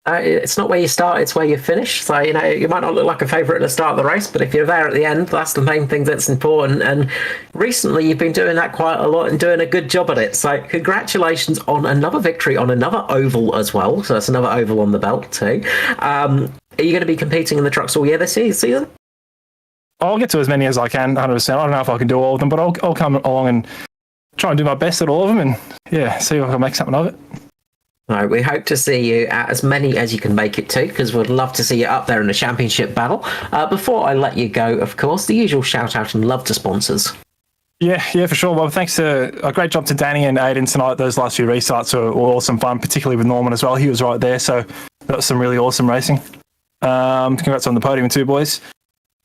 It's not where you start, it's where you finish. So, you might not look like a favourite at the start of the race, but if you're there at the end, that's the main thing that's important. And recently you've been doing that quite a lot and doing a good job at it. So congratulations on another victory on another oval as well. So that's another oval on the belt too. Are you going to be competing in the trucks all year this season? I'll get to as many as I can, 100%. I don't know if I can do all of them, but I'll come along and try and do my best at all of them and, yeah, see if I can make something of it. No, we hope to see you at as many as you can make it to, because we'd love to see you up there in the championship battle. Before I let you go, of course, the usual shout out and love to sponsors. Yeah, for sure. Well, thanks to a great job to Danny and Aiden tonight. Those last few restarts were awesome fun, particularly with Norman as well. He was right there, so that was some really awesome racing. Congrats on the podium too, boys.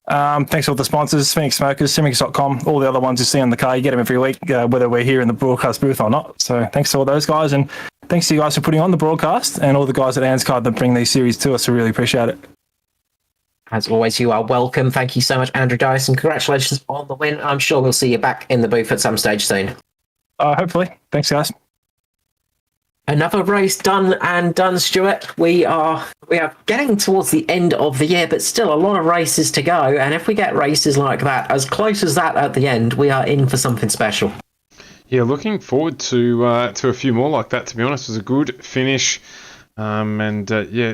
Thanks to all the sponsors, Phoenix Smokers, simracing.com, all the other ones you see on the car. You get them every week, whether we're here in the broadcast booth or not. So thanks to all those guys, and thanks to you guys for putting on the broadcast and all the guys at ANZCAR that bring these series to us. I really appreciate it. As always, you are welcome. Thank you so much, Andrew Dice, and congratulations on the win. I'm sure we'll see you back in the booth at some stage soon. Hopefully. Thanks, guys. Another race done, Stuart. We are getting towards the end of the year, but still a lot of races to go. And if we get races like that, as close as that at the end, we are in for something special. Yeah, looking forward to a few more like that, to be honest. It was a good finish. A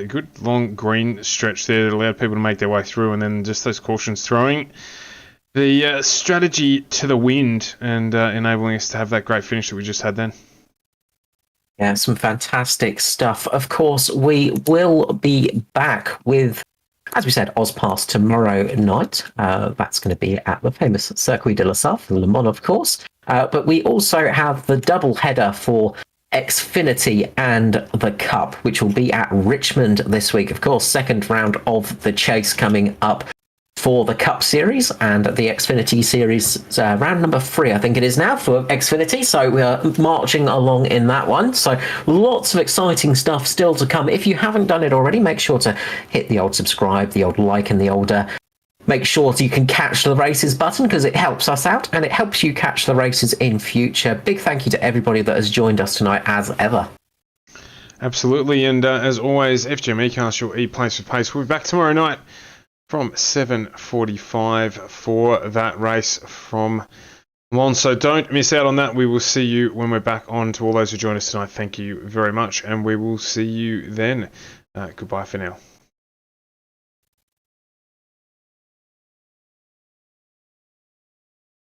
good long green stretch there that allowed people to make their way through, and then just those cautions throwing the strategy to the wind and enabling us to have that great finish that we just had then. Yeah, some fantastic stuff. Of course, we will be back with, as we said, Ozpass tomorrow night. That's going to be at the famous Circuit de la Sarthe, Le Mans, of course. But we also have the double header for Xfinity and the Cup, which will be at Richmond this week. Of course, second round of the chase coming up for the Cup Series, and the Xfinity Series, round number 3, I think it is now, for Xfinity. So we are marching along in that one. So lots of exciting stuff still to come. If you haven't done it already, make sure to hit the old subscribe, the old like, and the old make sure you can catch the races button, because it helps us out and it helps you catch the races in future. Big thank you to everybody that has joined us tonight, as ever. Absolutely, and as always, FGM eCast, your E-Place for Pace. We'll be back tomorrow night from 7:45 for that race from Mons. So don't miss out on that. We will see you when we're back on. To all those who joined us tonight, thank you very much, and we will see you then. Goodbye for now.